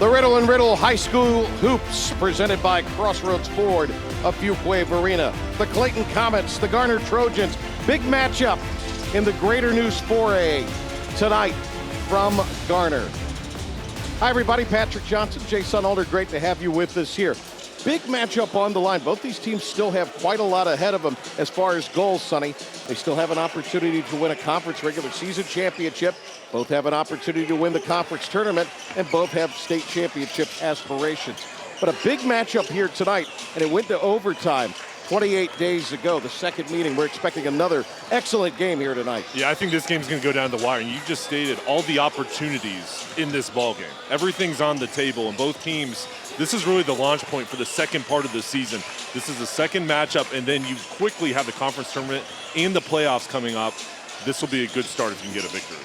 The Riddle and Riddle High School Hoops, presented by Crossroads Ford of Fuquay Arena. The Clayton Comets, the Garner Trojans. Big matchup in the Greater News 4A tonight from Garner. Hi, everybody. Patrick Johnson, Jason Alder. Great to have you with us here. Big matchup on the line. Both these teams still have quite a lot ahead of them as far as goals, Sonny. They still have an opportunity to win a conference regular season championship. Both have an opportunity to win the conference tournament, and both have state championship aspirations. But a big matchup here tonight, and it went to overtime 28 days ago, the second meeting. We're expecting another excellent game here tonight. Yeah, I think this game's going to go down the wire, and you just stated all the opportunities in this ball game. Everything's on the table, and both teams, this is really the launch point for the second part of the season. This is the second matchup, and then you quickly have the conference tournament and the playoffs coming up. This will be a good start if you can get a victory.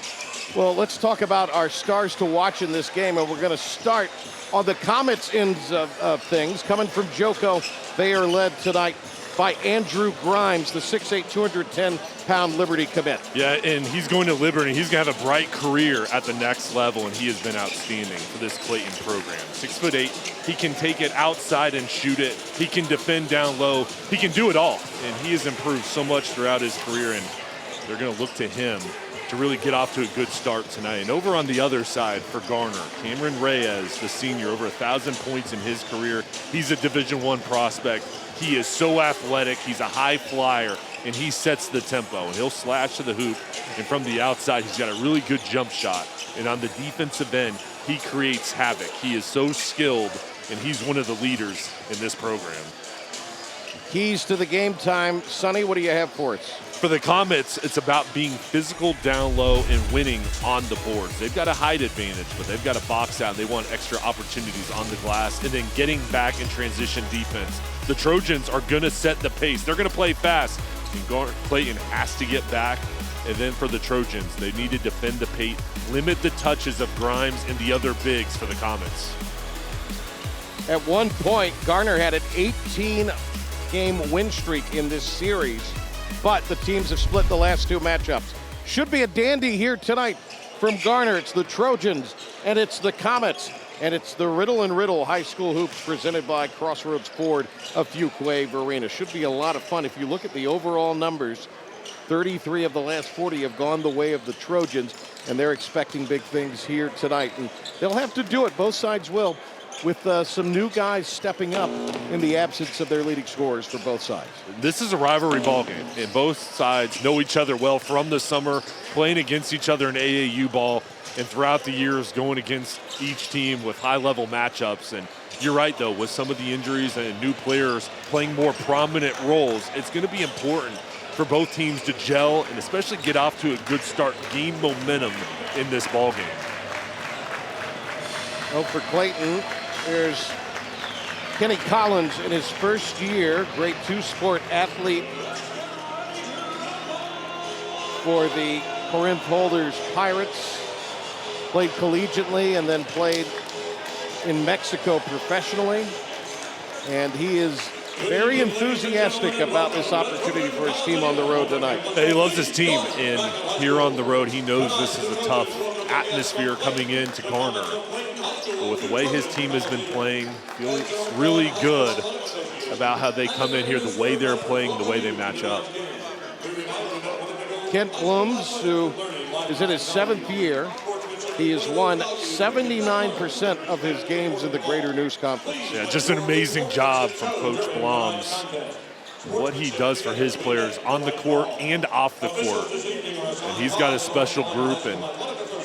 Well, let's talk about our stars to watch in this game, and we're going to start on the Comets ends of things. Coming from Joko, they are led tonight by Andrew Grimes, the 6'8", 210-pound Liberty commit. Yeah, and he's going to Liberty. He's going to have a bright career at the next level, and he has been outstanding for this Clayton program. 6'8", he can take it outside and shoot it. He can defend down low. He can do it all, and he has improved so much throughout his career, and they're going to look to him to really get off to a good start tonight. And over on the other side for Garner, Cameron Reyes, the senior, over 1,000 points in his career. He's a Division I prospect. He is so athletic. He's a high flyer, and he sets the tempo. And he'll slash to the hoop, and from the outside, he's got a really good jump shot. And on the defensive end, he creates havoc. He is so skilled, and he's one of the leaders in this program. Keys to the game time. Sonny, what do you have for us? For the Comets, it's about being physical down low and winning on the boards. They've got a height advantage, but they've got to box out. They want extra opportunities on the glass and then getting back in transition defense. The Trojans are going to set the pace. They're going to play fast. And Clayton has to get back. And then for the Trojans, they need to defend the paint, limit the touches of Grimes and the other bigs for the Comets. At one point, Garner had an 18-game win streak in this series, but the teams have split the last two matchups. Should be a dandy here tonight from Garner. It's the Trojans, and it's the Comets, and it's the Riddle and Riddle High School Hoops presented by Crossroads Ford of Fuquay Arena. Should be a lot of fun. If you look at the overall numbers, 33 of the last 40 have gone the way of the Trojans, and they're expecting big things here tonight. And they'll have to do it. Both sides will, with some new guys stepping up in the absence of their leading scorers for both sides. This is a rivalry ball game, and both sides know each other well from the summer, playing against each other in AAU ball, and throughout the years going against each team with high-level matchups. And you're right, though, with some of the injuries and new players playing more prominent roles, it's going to be important for both teams to gel and especially get off to a good start, gain momentum in this ball game. Oh, for Clayton, there's Kenny Collins in his first year, grade 2 sport athlete for the Corinth Holders Pirates. Played collegiately and then played in Mexico professionally. And he is very enthusiastic about this opportunity for his team on the road tonight. He loves his team, and here on the road, he knows this is a tough atmosphere coming into Garner. But with the way his team has been playing, feels really good about how they come in here, the way they're playing, the way they match up. Kent Blooms, who is in his 7th year, he has won 79% of his games in the Greater News Conference. Yeah, just an amazing job from Coach Blooms. What he does for his players on the court and off the court. And he's got a special group, and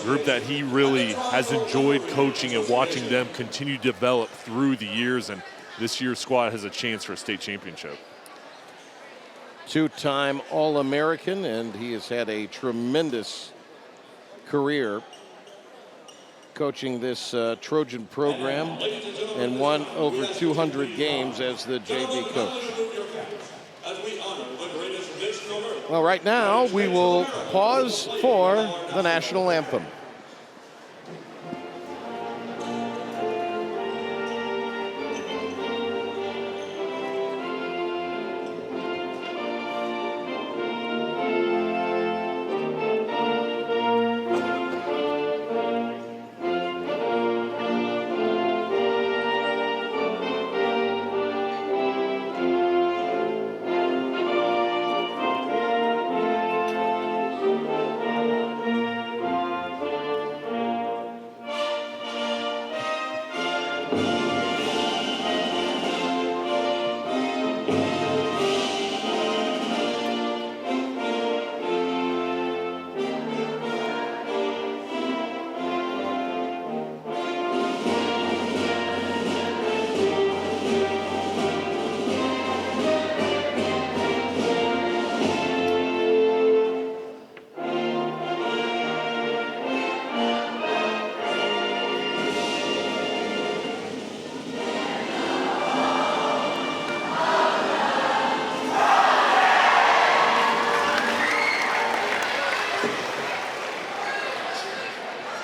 group that he really has enjoyed coaching and watching them continue to develop through the years. And this year's squad has a chance for a state championship. Two-time All-American, and he has had a tremendous career coaching this Trojan program and won over 200 games as the JV coach. Well, right now we will pause for the national anthem.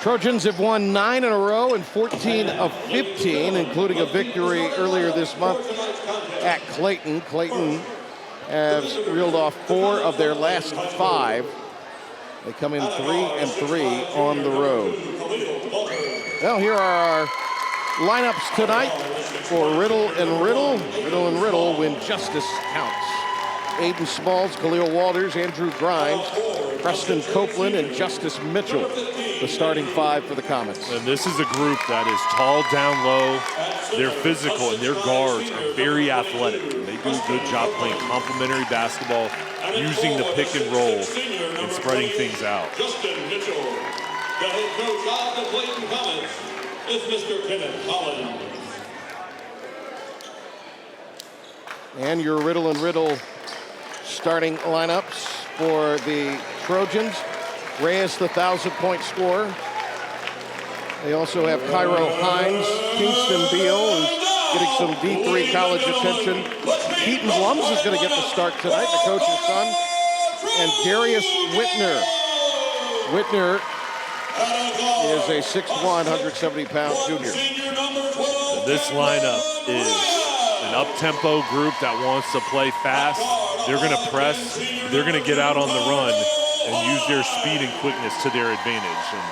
Trojans have won 9 in a row and 14 of 15, including a victory earlier this month at Clayton. Clayton has reeled off 4 of their last 5. They come in 3-3 on the road. Well, here are our lineups tonight for Riddle and Riddle. Riddle and Riddle when justice counts. Aiden Smalls, Khalil Walters, Andrew Grimes, Preston Copeland, and Justice Mitchell, the starting 5 for the Comets. And this is a group that is tall down low. They're physical, and their guards are very athletic. They do a good job playing complementary basketball, using the pick and roll, and spreading things out. Justin Mitchell, the head coach of the Clayton Comets, is Mr. Kenneth Collins. And your Riddle and Riddle starting lineups for the Trojans. Reyes, the 1,000-point scorer. They also have Cairo Hines, Kingston Beal, who's getting some D3 college attention. Keaton Blums is going to get the start tonight, the coach's son. And Darius Whitner. Whitner is a 6'1", 170-pound junior. This lineup is an up-tempo group that wants to play fast. They're going to press. They're going to get out on the run and use their speed and quickness to their advantage. And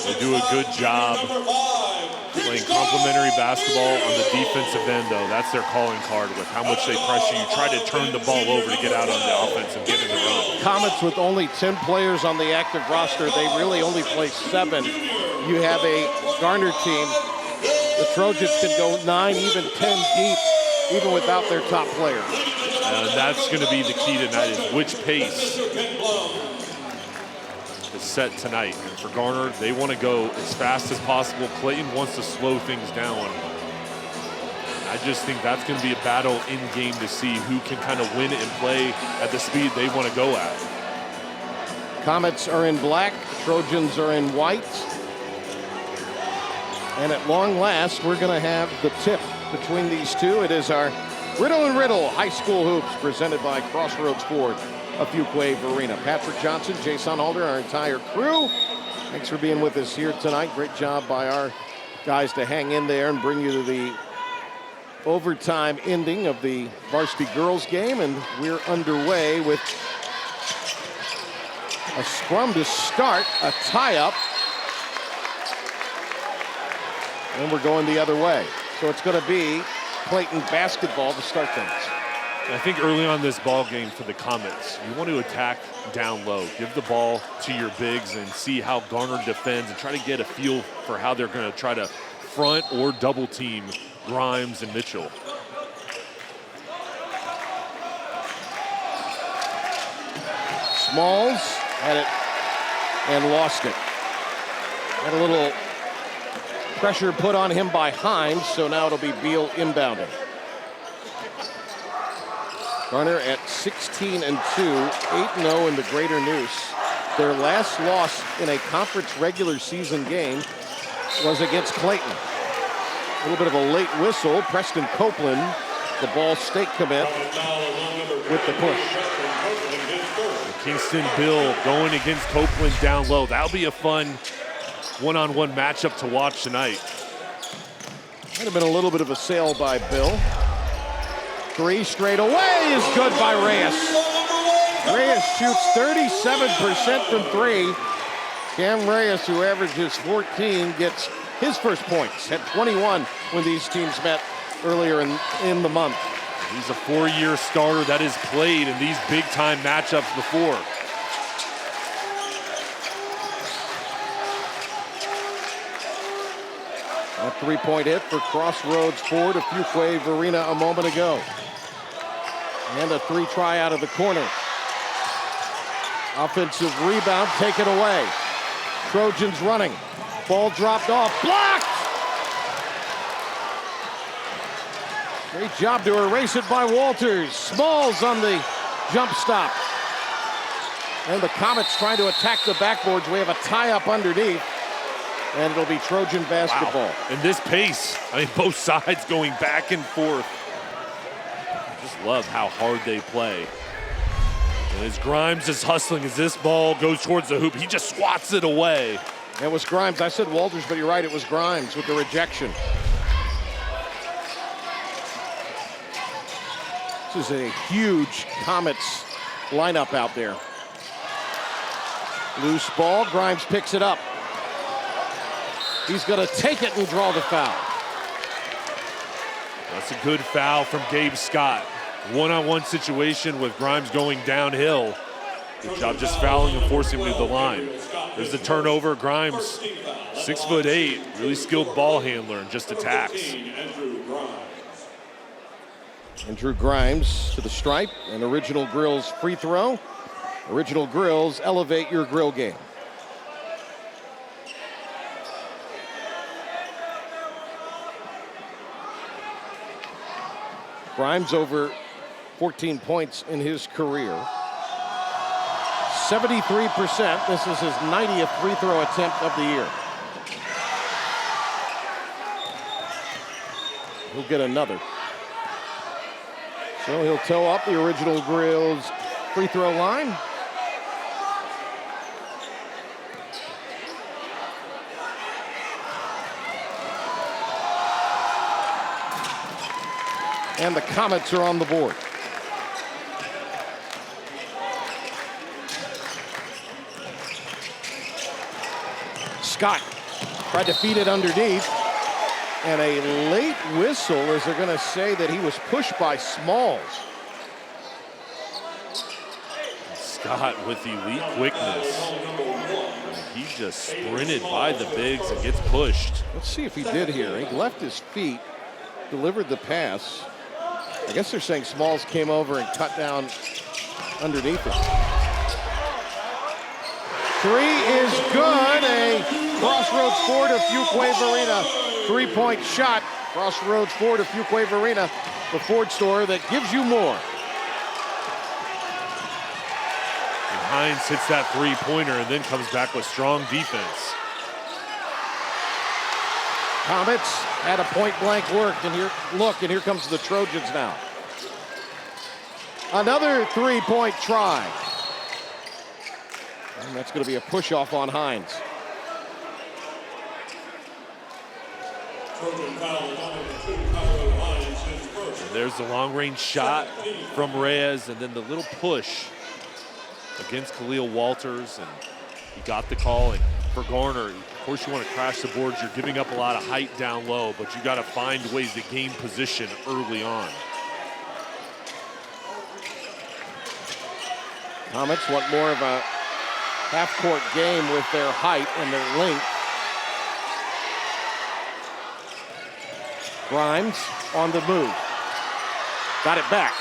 they do a good job playing complementary basketball on the defensive end, though. That's their calling card with how much they pressure you. Try to turn the ball over to get out on the offense and get in the run. Comets with only 10 players on the active roster. They really only play 7. You have a Garner team. The Trojans can go 9, even 10 deep, even without their top player. And that's going to be the key tonight, is which pace is set tonight. And for Garner, they want to go as fast as possible. Clayton wants to slow things down. I just think that's going to be a battle in game to see who can kind of win and play at the speed they want to go at. Comets are in black, Trojans are in white. And at long last, we're going to have the tip between these two. It is our Riddle and Riddle High School Hoops presented by Crossroads Ford of Fuquay Arena. Patrick Johnson, Jason Alder, our entire crew. Thanks for being with us here tonight. Great job by our guys to hang in there and bring you to the overtime ending of the varsity girls game. And we're underway with a scrum to start, a tie-up. And we're going the other way. So it's going to be Clayton basketball to start things. I think early on this ball game for the Comets, you want to attack down low. Give the ball to your bigs and see how Garner defends and try to get a feel for how they're going to try to front or double team Grimes and Mitchell. Smalls had it and lost it. Had a little pressure put on him by Hines, so now it'll be Beal inbounding. Garner at 16-2, 8-0 in the Greater Noose. Their last loss in a conference regular season game was against Clayton. A little bit of a late whistle. Preston Copeland, the Ball State commit, with the push. Kingston Bill going against Copeland down low. That'll be a fun one-on-one matchup to watch tonight. Might have been a little bit of a sail by Bill. 3 straight away is good by Reyes. Reyes shoots 37% from 3. Cam Reyes, who averages 14, gets his first points at 21 when these teams met earlier in the month. He's a 4-year starter that has played in these big-time matchups before. A 3-point hit for Crossroads Ford of Fuquay Arena a moment ago. And a 3 try out of the corner. Offensive rebound taken away. Trojans running. Ball dropped off. Blocked! Great job to erase it by Walters. Smalls on the jump stop. And the Comets trying to attack the backboards. We have a tie-up underneath. And it'll be Trojan basketball. Wow. And this pace, I mean, both sides going back and forth. Just love how hard they play. And as Grimes is hustling, as this ball goes towards the hoop, he just swats it away. It was Grimes. I said Walters, but you're right. It was Grimes with the rejection. This is a huge Comets lineup out there. Loose ball. Grimes picks it up. He's going to take it and draw the foul. That's a good foul from Gabe Scott. One-on-one situation with Grimes going downhill. Good job just fouling and forcing him to the line. There's the turnover. Grimes, 6'8", really skilled ball handler and just attacks. Andrew Grimes to the stripe, and Original Grill's free throw. Original Grills, elevate your grill game. Grimes over 14 points in his career. 73%. This is his 90th free throw attempt of the year. He'll get another. So he'll toe up the Original Grill's free throw line. And the Comets are on the board. Scott tried to feed it underneath. And a late whistle, as they're going to say that he was pushed by Smalls. Scott with elite quickness. He just sprinted by the bigs and gets pushed. Let's see if he did here. He left his feet, delivered the pass. I guess they're saying Smalls came over and cut down underneath it. Three is good. A Crossroads Ford of Fuquay Arena three-point shot. Crossroads Ford of Fuquay Arena, the Ford store that gives you more. And Hines hits that three-pointer and then comes back with strong defense. Comets had a point-blank work, and here comes the Trojans now. Another three-point try. And that's going to be a push-off on Hines. And there's the long-range shot from Reyes, and then the little push against Khalil Walters, and he got the call. And for Garner, of course you want to crash the boards. You're giving up a lot of height down low, but you got to find ways to gain position early on. Comets want more of a half-court game with their height and their length. Grimes on the move. Got it back.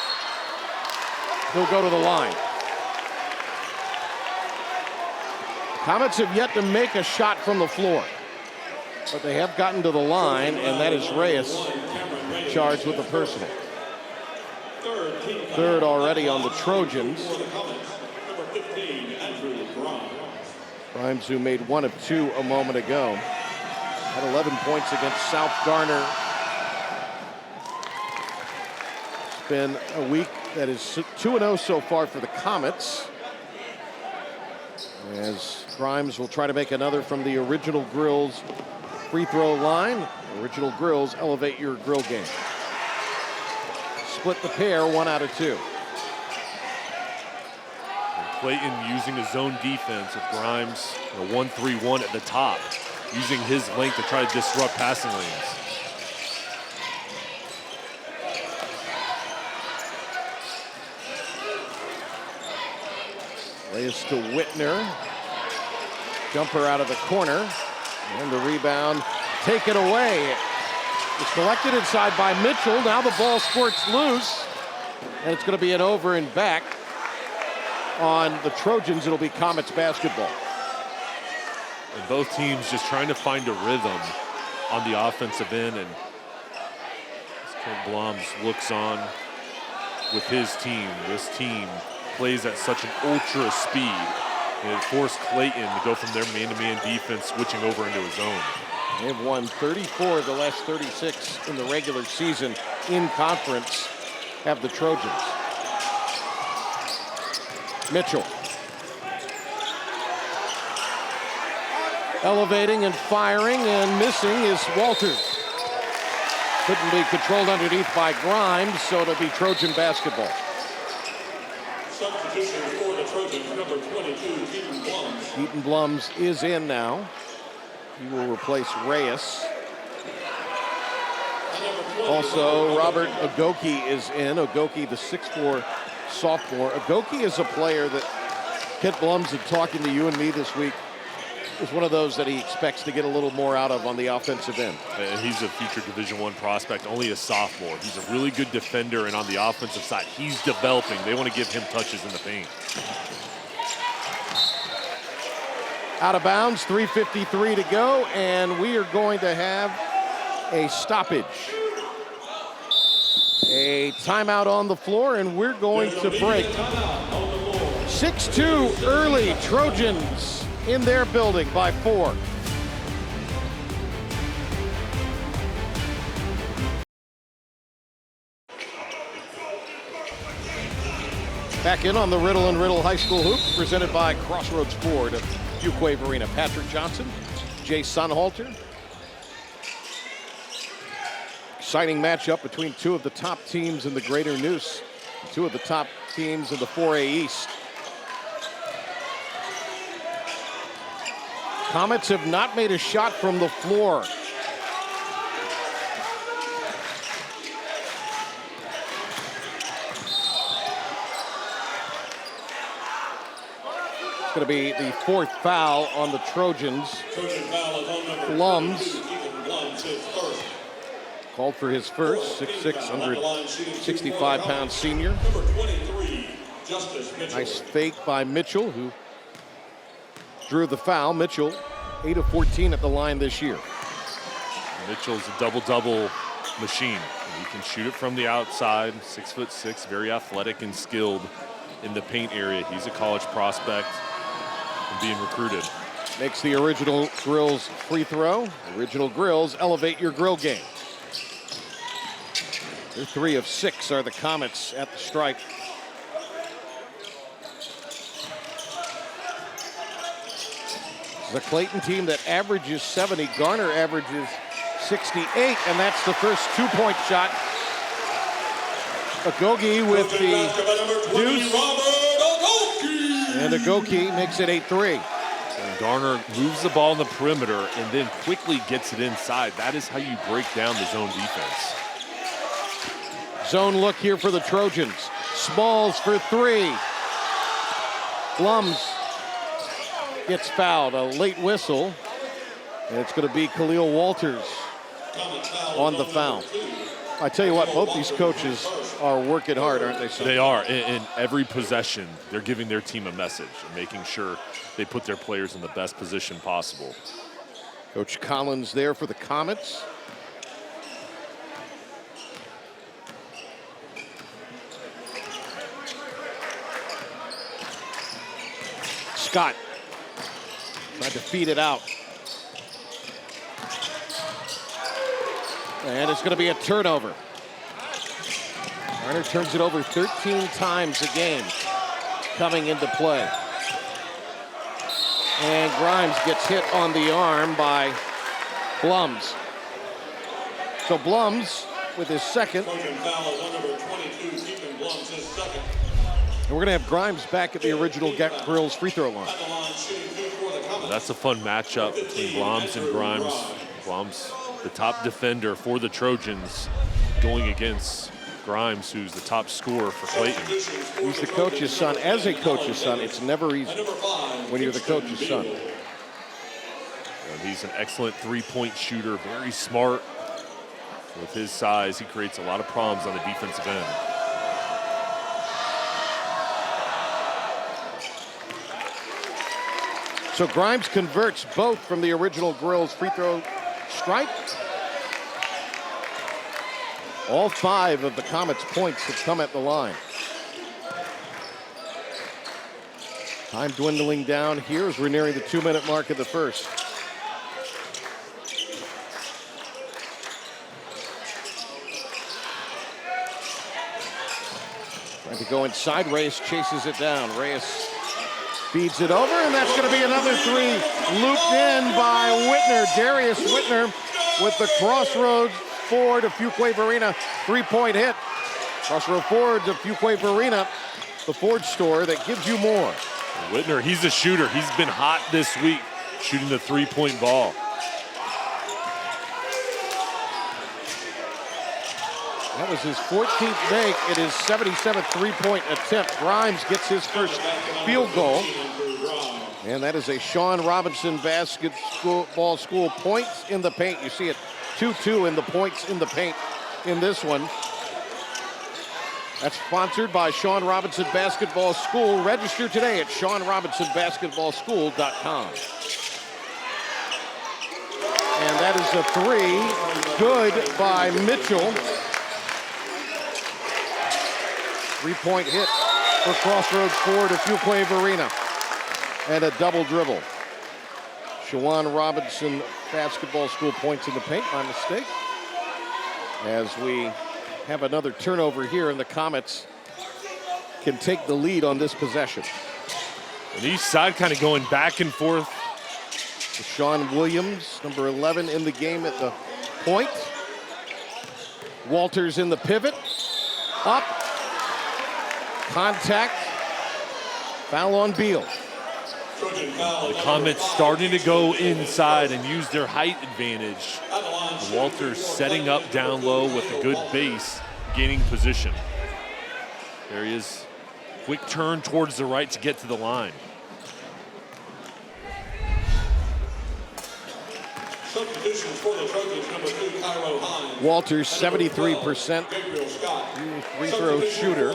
He'll go to the line. Comets have yet to make a shot from the floor, but they have gotten to the line, and that is Reyes charged with the personal. Third already on the Trojans. Grimes, who made 1 of 2 a moment ago, had 11 points against South Garner. It's been a week that is 2-0 so far for the Comets, as Grimes will try to make another from the Original Grills free throw line. Original Grills, elevate your grill game. Split the pair, 1 out of 2. Clayton using his zone defense with Grimes, a 1-3-1 at the top, using his length to try to disrupt passing lanes. Reyes to Whitner. Jumper out of the corner. And the rebound taken away. It's collected inside by Mitchell. Now the ball squirts loose. And it's going to be an over and back. On the Trojans, it'll be Comets basketball. And both teams just trying to find a rhythm on the offensive end. And Kent Blums looks on with his team. This team plays at such an ultra speed. And it forced Clayton to go from their man-to-man defense, switching over into his zone. They've won 34 of the last 36 in the regular season in conference, have the Trojans. Mitchell. Elevating and firing and missing is Walters. Couldn't be controlled underneath by Grimes, so it'll be Trojan basketball. Substitution for the Trojans, number 22, Keaton Blums. Keaton Blums is in now. He will replace Reyes. Also, Robert Agoki is in. Agoki, the 6'4" sophomore. Agoki is a player that Kent Blums had talking to you and me this week. Is one of those that he expects to get a little more out of on the offensive end. And he's a future Division I prospect, only a sophomore. He's a really good defender, and on the offensive side, he's developing. They want to give him touches in the paint. Out of bounds, 3:53 to go, and we are going to have a stoppage. A timeout on the floor, and we're going to break. 6-2 early, Trojans in their building by 4. Back in on the Riddle and Riddle High School Hoops, presented by Crossroads Ford of Fuquay Arena. Patrick Johnson, Jay Sunhalter. Exciting matchup between two of the top teams in the Greater Neuse, two of the top teams in the 4A East. Comets have not made a shot from the floor. It's going to be the 4th foul on the Trojans. Trojan foul is on number Blums. 22, Keaton Blums, his first. Called for his first, 6'6", 165-pound senior. Number 23, Justice Mitchell. Nice fake by Mitchell, who drew the foul. Mitchell, 8 of 14 at the line this year. Mitchell's a double-double machine. He can shoot it from the outside, 6'6", very athletic and skilled in the paint area. He's a college prospect and being recruited. Makes the Original Grills free throw. Original Grills, elevate your grill game. Their 3 of 6 are the Comets at the stripe. The Clayton team that averages 70. Garner averages 68, and that's the first 2-point shot. Agogi with the deuce. And Agogi makes it 8-3. And Garner moves the ball in the perimeter and then quickly gets it inside. That is how you break down the zone defense. Zone look here for the Trojans. Smalls for 3. Blums gets fouled, a late whistle, and it's going to be Khalil Walters on the foul. I tell you what, both these coaches are working hard, aren't they, son? They are. In every possession, they're giving their team a message and making sure they put their players in the best position possible. Coach Collins there for the Comets. Scott tried to feed it out. And it's going to be a turnover. Garner turns it over 13 times a game coming into play. And Grimes gets hit on the arm by Blums. So Blums with his second. Trojan foul is on number 22, Keaton Blums, his second. And we're going to have Grimes back at the Original Grills free throw line. At the line, shooting 2 for the Comets. That's a fun matchup between Blums and Grimes. Blums, the top defender for the Trojans, going against Grimes, who's the top scorer for Clayton. He's the coach's son. As a coach's son, it's never easy when you're the coach's son. And he's an excellent three-point shooter, very smart. With his size, he creates a lot of problems on the defensive end. So Grimes converts both from the Original Grills free throw stripe. All 5 of the Comets' points have come at the line. Time dwindling down here as we're nearing the 2-minute mark of the first. Trying to go inside, Reyes chases it down. Reyes Feeds it over, and that's going to be another three looped in by Whitner. Darius Whitner with the Crossroads Ford of Fuquay Varina three-point hit. Crossroads Ford of Fuquay Varina, the Ford store that gives you more. Whitner, he's a shooter. He's been hot this week, shooting the three-point ball. That was his 14th make in his 77th three-point attempt. Grimes gets his first field goal. And that is a Sean Robinson basketball school points in the paint. You see it 2-2 in the points in the paint in this one. That's sponsored by Sean Robinson Basketball School. Register today at SeanRobinsonBasketballSchool.com. And that is a three. Good by Mitchell. Three-point hit for Crossroads Ford of Fuquay Varina. And a double dribble. Sean Robinson Basketball School points in the paint, my mistake. As we have another turnover here, and the Comets can take the lead on this possession. And each side kind of going back and forth. Sean Williams, number 11 in the game at the point. Walters in the pivot. Up. Contact. Foul on Beal. The Comets starting to go inside and use their height advantage. Walters setting up down low with a good base, gaining position. There he is. Quick turn towards the right to get to the line. Substitutions for the Trojans, number 2, Cairo Hines. Walters, 73% free throw shooter.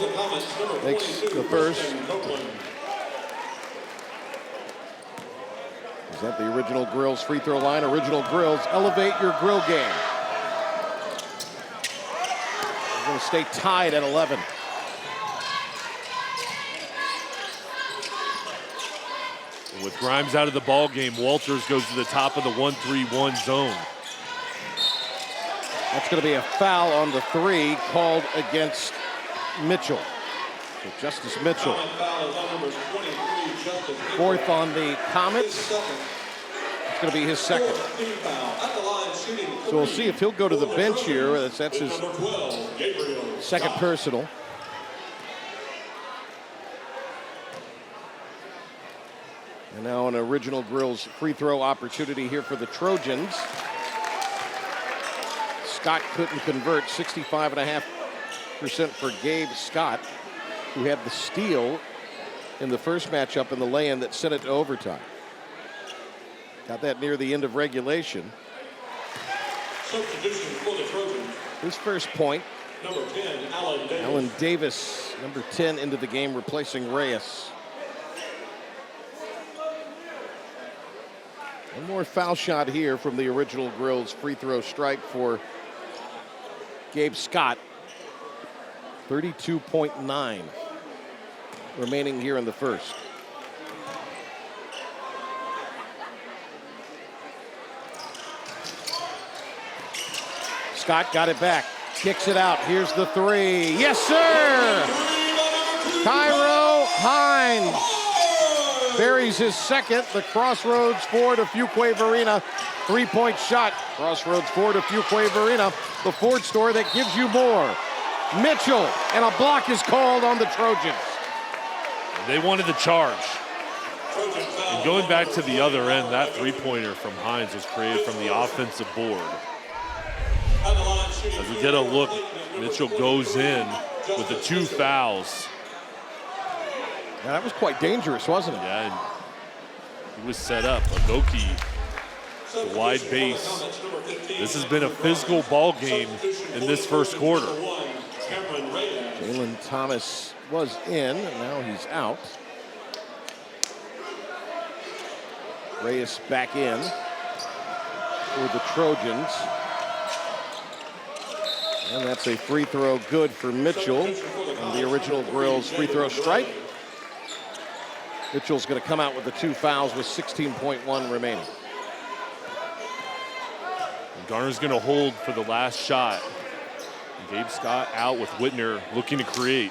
Makes the first. Is that the Original Grills free throw line? Original Grills, elevate your grill game. We're going to stay tied at 11. And with Grimes out of the ball game, Walters goes to the top of the 1-3-1 zone. That's going to be a foul on the three called against Mitchell. So Justice Mitchell. Fourth on the Comets. It's going to be his second. So we'll see if he'll go to the bench here. That's his second personal. And now an Original Grills free throw opportunity here for the Trojans. Scott couldn't convert, 65.5% for Gabe Scott, who had the steal in the first matchup in the lay-in that sent it to overtime. Got that near the end of regulation. Substitution for the Trojans. His first point. Number 10, Alan Davis. Alan Davis, number 10 into the game, replacing Reyes. One more foul shot here from the Original Grills free throw stripe for Gabe Scott. 32.9 remaining here in the first. Scott got it back, kicks it out. Here's the three. Yes, sir! Cairo Hines buries his second. The Crossroads Ford of Fuquay Varina three-point shot. Crossroads Ford of Fuquay Varina, the Ford store that gives you more. Mitchell, and a block is called on the Trojans. They wanted the charge. And going back to the other end, that three-pointer from Hines was created from the offensive board. As we get a look, Mitchell goes in with the two fouls. Yeah, that was quite dangerous, wasn't it? Yeah, and he was set up. Agoki, the wide base. This has been a physical ball game in this first quarter. Jalen Thomas was in, and now he's out. Reyes back in for the Trojans. And that's a free throw good for Mitchell on the Original Grills free throw stripe. Mitchell's going to come out with the two fouls with 16.1 remaining. And Garner's going to hold for the last shot. And Gabe Scott out with Whitner looking to create.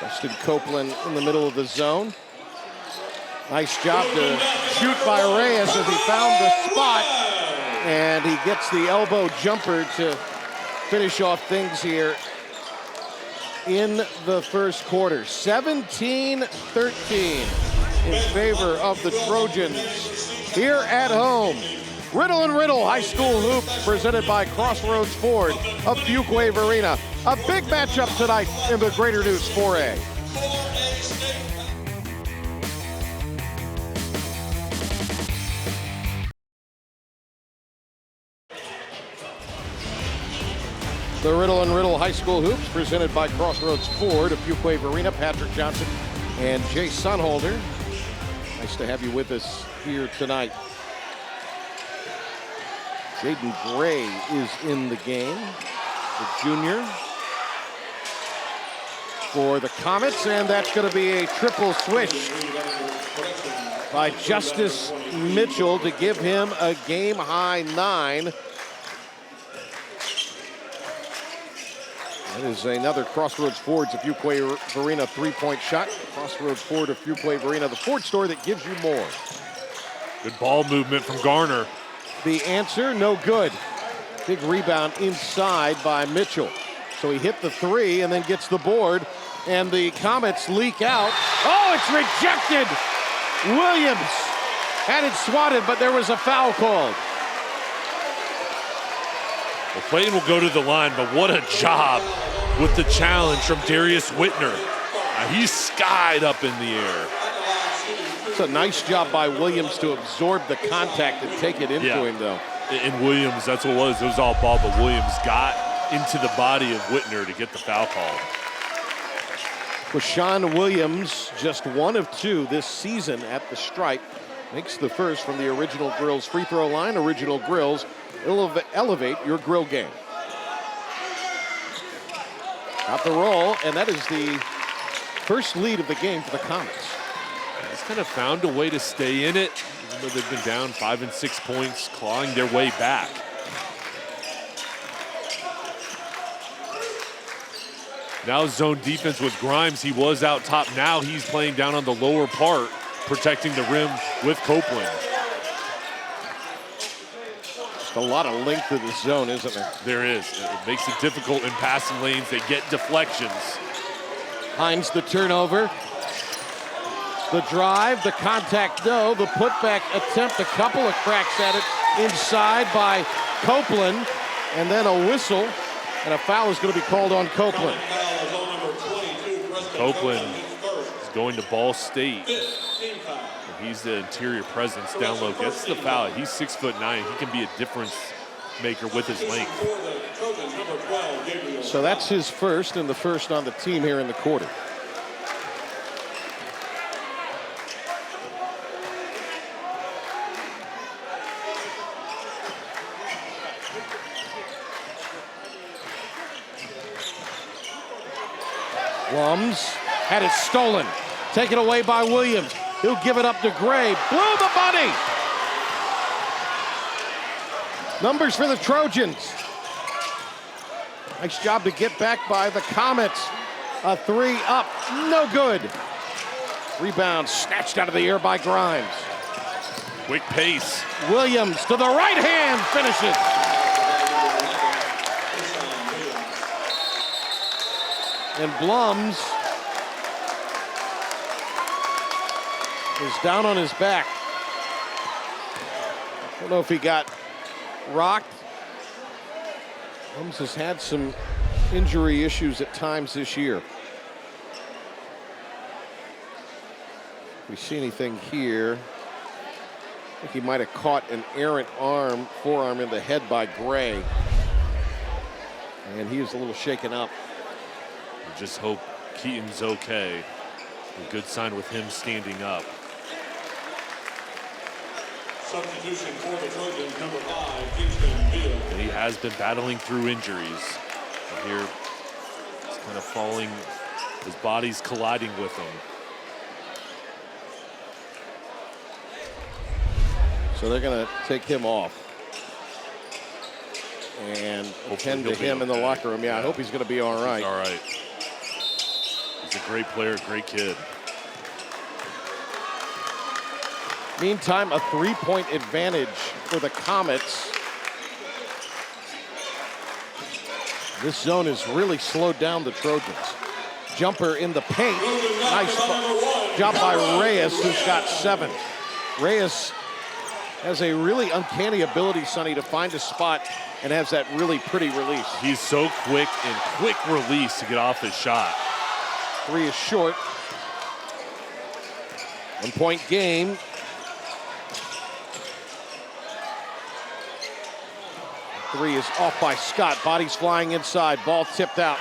Dustin Copeland in the middle of the zone. Nice job to shoot by Reyes as he found the spot. And he gets the elbow jumper to finish off things here in the first quarter. 17-13 in favor of the Trojans here at home. Riddle and Riddle High School Hoops presented by Crossroads Ford of Fuquay Arena. A big matchup tonight in the Greater News 4A. The Riddle and Riddle High School Hoops presented by Crossroads Ford of Fuquay Arena. Patrick Johnson and Jay Sunholder. Nice to have you with us here tonight. Jaden Gray is in the game, the junior for the Comets, and that's going to be a triple switch by Justice Mitchell to give him a game-high 9. That is another Crossroads Ford's of Fuquay Arena three-point shot. Crossroads Ford of Fuquay Arena, the Ford store that gives you more. Good ball movement from Garner. The answer, no good. Big rebound inside by Mitchell. So he hit the three and then gets the board, and the Comets leak out. Oh, it's rejected! Williams had it swatted, but there was a foul called. Well, Clayton will go to the line, but what a job with the challenge from Darius Whitner. He's skied up in the air. It's a nice job by Williams to absorb the contact and take it into him, though. And Williams, that's what it was. It was all ball, but Williams got into the body of Whitner to get the foul call. Quashawn Williams, just 1 of 2 this season at the stripe, makes the first from the Original Grills free throw line. Original Grills, elevate your grill game. Got the roll, and that is the first lead of the game for the Comets. He's kind of found a way to stay in it, even though they've been down 5 and 6 points, clawing their way back. Now zone defense with Grimes. He was out top. Now he's playing down on the lower part, protecting the rim with Copeland. Just a lot of length to the zone, isn't there? There is. It makes it difficult in passing lanes. They get deflections. Hines the turnover. The drive, the contact, no. The putback attempt, a couple of cracks at it inside by Copeland. And then a whistle, and a foul is going to be called on Copeland. Copeland is going to Ball State. He's the interior presence down low. Gets the foul. He's 6'9". He can be a difference maker with his length. So that's his first, and the first on the team here in the quarter. Lums had it stolen. Taken away by Williams. He'll give it up to Gray. Blew the bunny. Numbers for the Trojans. Nice job to get back by the Comets. A 3 up, no good. Rebound snatched out of the air by Grimes. Quick pace. Williams to the right hand, finishes. And Blums is down on his back. I don't know if he got rocked. Blums has had some injury issues at times this year. If we see anything here, I think he might have caught an errant forearm in the head by Gray. And he is a little shaken up. We just hope Keaton's okay. A good sign with him standing up. Substitution for the Trojans, number 5, Kingston Beal. And he has been battling through injuries. But here, he's kind of falling, his body's colliding with him. So they're going to take him off and attend to him in the locker room. Yeah, I hope he's going to be all right. He's all right. He's a great player, great kid. Meantime, a 3-point advantage for the Comets. This zone has really slowed down the Trojans. Jumper in the paint. Nice job by Reyes, who's got 7. Reyes has a really uncanny ability, Sonny, to find a spot and has that really pretty release. He's so quick and quick release to get off his shot. 3 is short. 1-point game. Three is off by Scott. Bodies flying inside. Ball tipped out.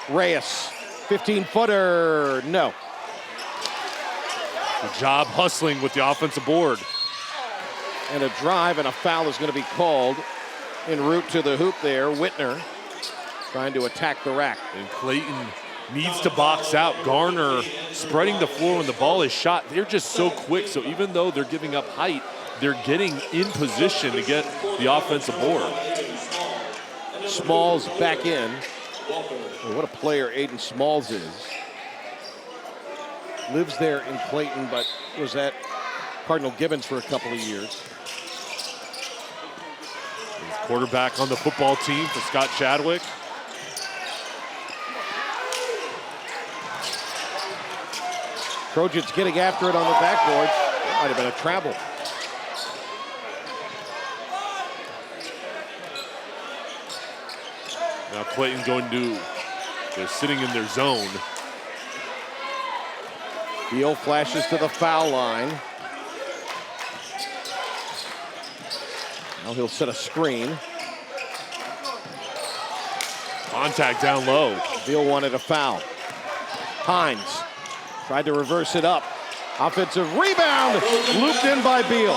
Reyes, 15-footer. No. Good job hustling with the offensive board. And a drive and a foul is going to be called en route to the hoop there. Whitner trying to attack the rack. And Clayton needs to box out. Garner spreading the floor when the ball is shot. They're just so quick. So even though they're giving up height, they're getting in position to get the offensive board. Smalls back in. Oh, what a player Aiden Smalls is. Lives there in Clayton, but was at Cardinal Gibbons for a couple of years. Quarterback on the football team for Scott Chadwick. Trojans getting after it on the backboard. That might have been a travel. Now Clayton going to, they're sitting in their zone. Beal flashes to the foul line. Now he'll set a screen. Contact down low. Beal wanted a foul. Hines tried to reverse it up. Offensive rebound, looped in by Beal.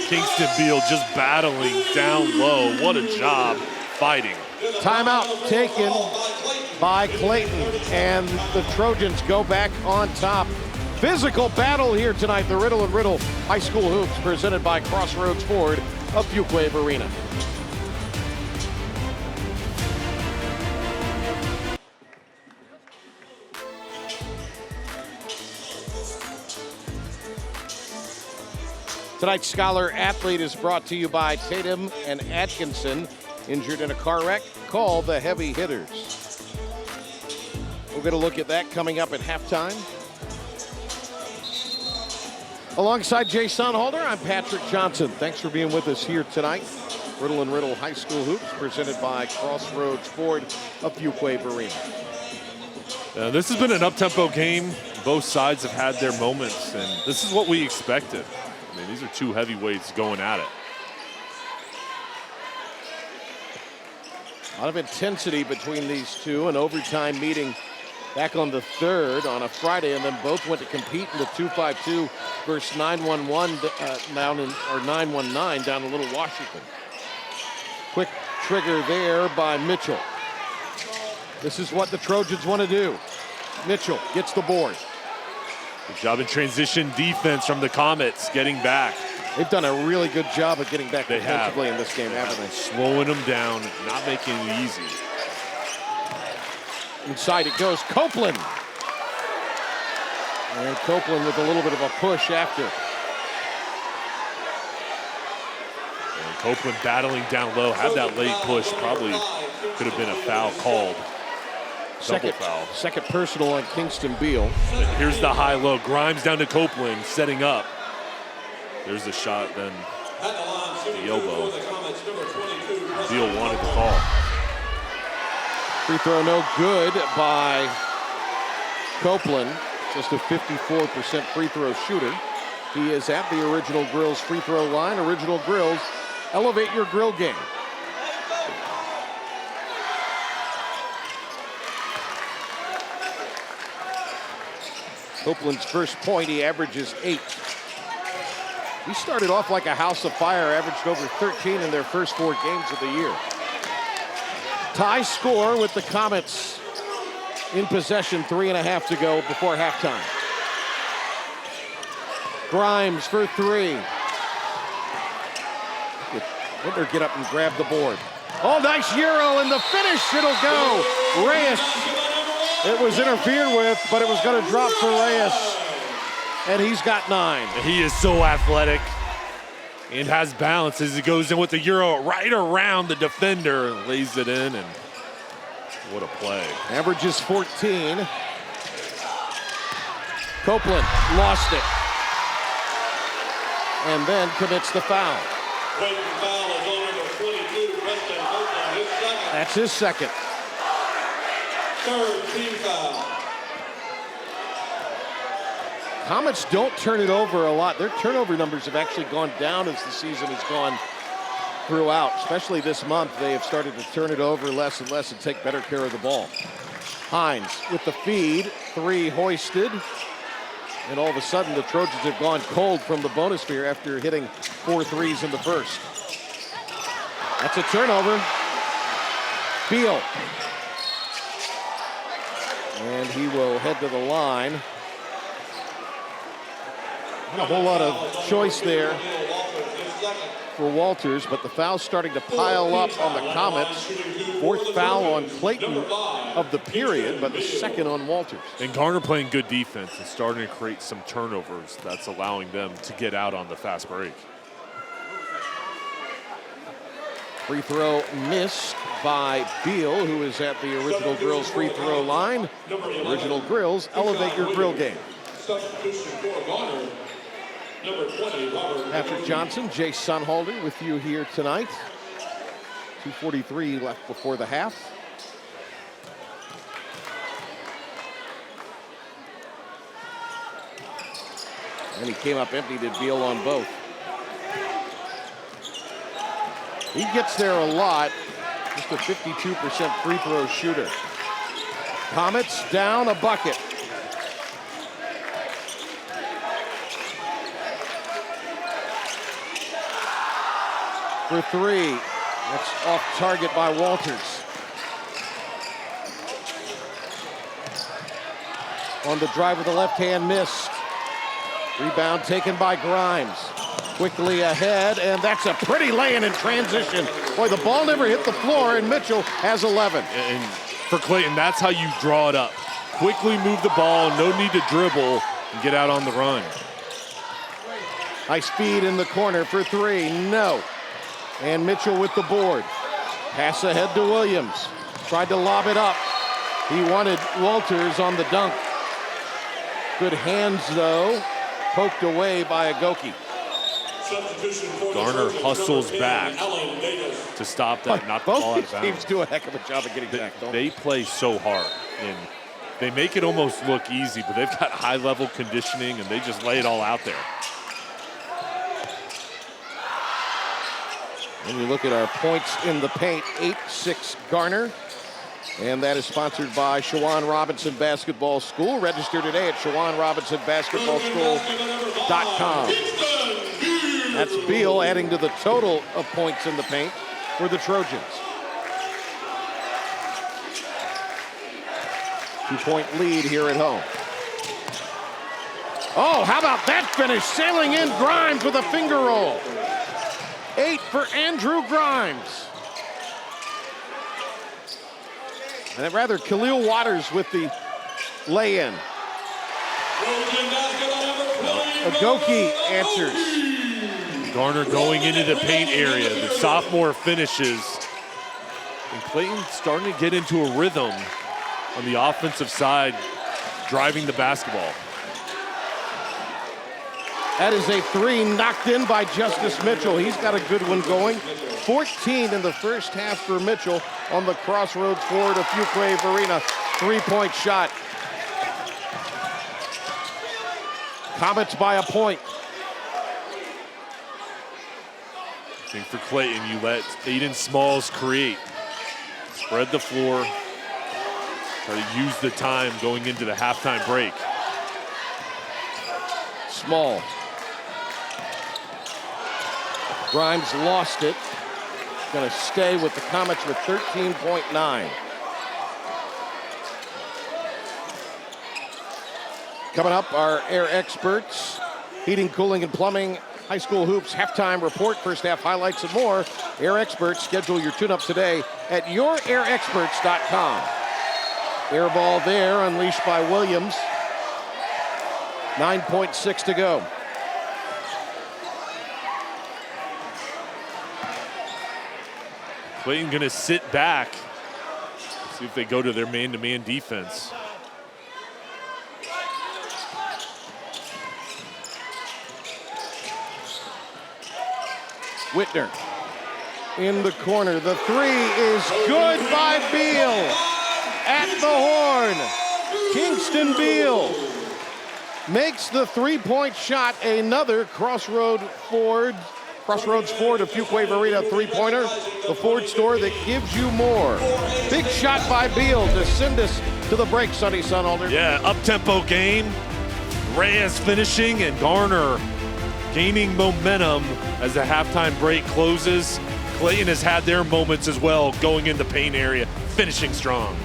Kingston Beal just battling down low. What a job fighting. Timeout taken by Clayton, and the Trojans go back on top. Physical battle here tonight. The Riddle and Riddle High School Hoops presented by Crossroads Ford of Fuquay Arena. Tonight's Scholar Athlete is brought to you by Tatum and Atkinson. Injured in a car wreck? Call the heavy hitters. We're going to look at that coming up at halftime. Alongside Jay Sonholder, I'm Patrick Johnson. Thanks for being with us here tonight. Riddle and Riddle High School Hoops presented by Crossroads Ford of Fuquay Arena. This has been an up-tempo game. Both sides have had their moments, and this is what we expected. I mean, these are two heavyweights going at it. A lot of intensity between these two. An overtime meeting back on the 3rd on a Friday, and then both went to compete in the 2-5-2 versus 9-1-1 down in, or 9-1-9 down in Little Washington. Quick trigger there by Mitchell. This is what the Trojans want to do. Mitchell gets the board. Good job in transition defense from the Comets, getting back. They've done a really good job of getting back They defensively have. in this game, haven't they? Slowing them down, not making it easy. Inside it goes, Copeland. And Copeland with a little bit of a push after. And Copeland battling down low, had that late push, probably could have been a foul called. Double foul. Second personal on Kingston Beal. But here's the high-low. Grimes down to Copeland, setting up. There's the shot, then the elbow. Beal wanted the call. Free throw no good by Copeland. Just a 54% free throw shooter. He is at the Original Grills free throw line. Original Grills, elevate your grill game. Copeland's first point, he averages 8. He started off like a house of fire, averaged over 13 in their first 4 games of the year. Tie score with the Comets in possession, 3.5 to go before halftime. Grimes for 3. Whitner get up and grab the board. Oh, nice Euro, and the finish, it'll go. Reyes It was interfered with, but it was going to drop for Reyes. And he's got 9. He is so athletic and has balance as he goes in with the Euro right around the defender and lays it in, and what a play. Averages 14. Copeland lost it. And then commits the foul. Clayton foul is on number 22, Preston Copeland, his second. That's his second. Third team foul. Comets don't turn it over a lot. Their turnover numbers have actually gone down as the season has gone throughout, especially this month. They have started to turn it over less and less and take better care of the ball. Hines with the feed, 3 hoisted. And all of a sudden, the Trojans have gone cold from the bonus sphere after hitting 4 threes in the first. That's a turnover. Beal. And he will head to the line. Not a whole lot of choice there for Walters, but the foul's starting to pile up on the Comets. 4th foul on Clayton of the period, but the 2nd on Walters. And Garner playing good defense and starting to create some turnovers that's allowing them to get out on the fast break. Free throw missed by Beal, who is at the Original Grills free throw line. Original Grills, elevate your grill game. Substitution for Garner. Number 20, Robert. Patrick Johnson, Jay Sunhalder with you here tonight. 2:43 left before the half. And he came up empty to Beal on both. He gets there a lot. Just a 52% free throw shooter. Comets down a bucket. For 3. That's off target by Walters. On the drive with the left hand, missed. Rebound taken by Grimes. Quickly ahead, and that's a pretty lay-in in transition. Boy, the ball never hit the floor, and Mitchell has 11. And for Clayton, that's how you draw it up. Quickly move the ball, no need to dribble, and get out on the run. Nice feed in the corner for 3, no. And Mitchell with the board. Pass ahead to Williams. Tried to lob it up. He wanted Walters on the dunk. Good hands, though. Poked away by Agoki. Garner hustles back to stop that, not the ball out of bounds. Both teams do a heck of a job of getting back, don't they? They play so hard, and they make it almost look easy, but they've got high-level conditioning, and they just lay it all out there. And you look at our points in the paint, 8-6 Garner. And that is sponsored by Shawan Robinson Basketball School. Register today at ShawanRobinsonBasketballSchool.com. That's Beal adding to the total of points in the paint for the Trojans. 2-point lead here at home. Oh, how about that finish? Sailing in Grimes with a finger roll. 8 for Andrew Grimes. And rather, Khalil Waters with the lay-in. Agoki answers. Garner going into the paint area. The sophomore finishes. And Clayton starting to get into a rhythm on the offensive side, driving the basketball. That is a 3 knocked in by Justice Mitchell. He's got a good one going. 14 in the first half for Mitchell on the Crossroads Ford of Fuquay Arena. 3-point shot. Comets by a point. I think for Clayton, you let Aiden Smalls create. Spread the floor. Try to use the time going into the halftime break. Small. Grimes lost it. Going to stay with the Comets with 13.9. Coming up, our air experts, heating, cooling, and plumbing, high school hoops halftime report, first half highlights, and more. Air Experts, schedule your tune-up today at yourairexperts.com. Air ball there, unleashed by Williams. 9.6 to go. Clayton gonna sit back. See if they go to their man-to-man defense. Whitner in the corner. The three is good by Beal. At the horn, Kingston Beal makes the three-point shot. Another Crossroads Ford of Fuquay Arena three-pointer. The Ford store that gives you more. Big shot by Beal to send us to the break, Sonny Sunalder. Yeah, up-tempo game. Reyes finishing and Garner gaining momentum as the halftime break closes. Clayton has had their moments as well, going in the paint area, finishing strong.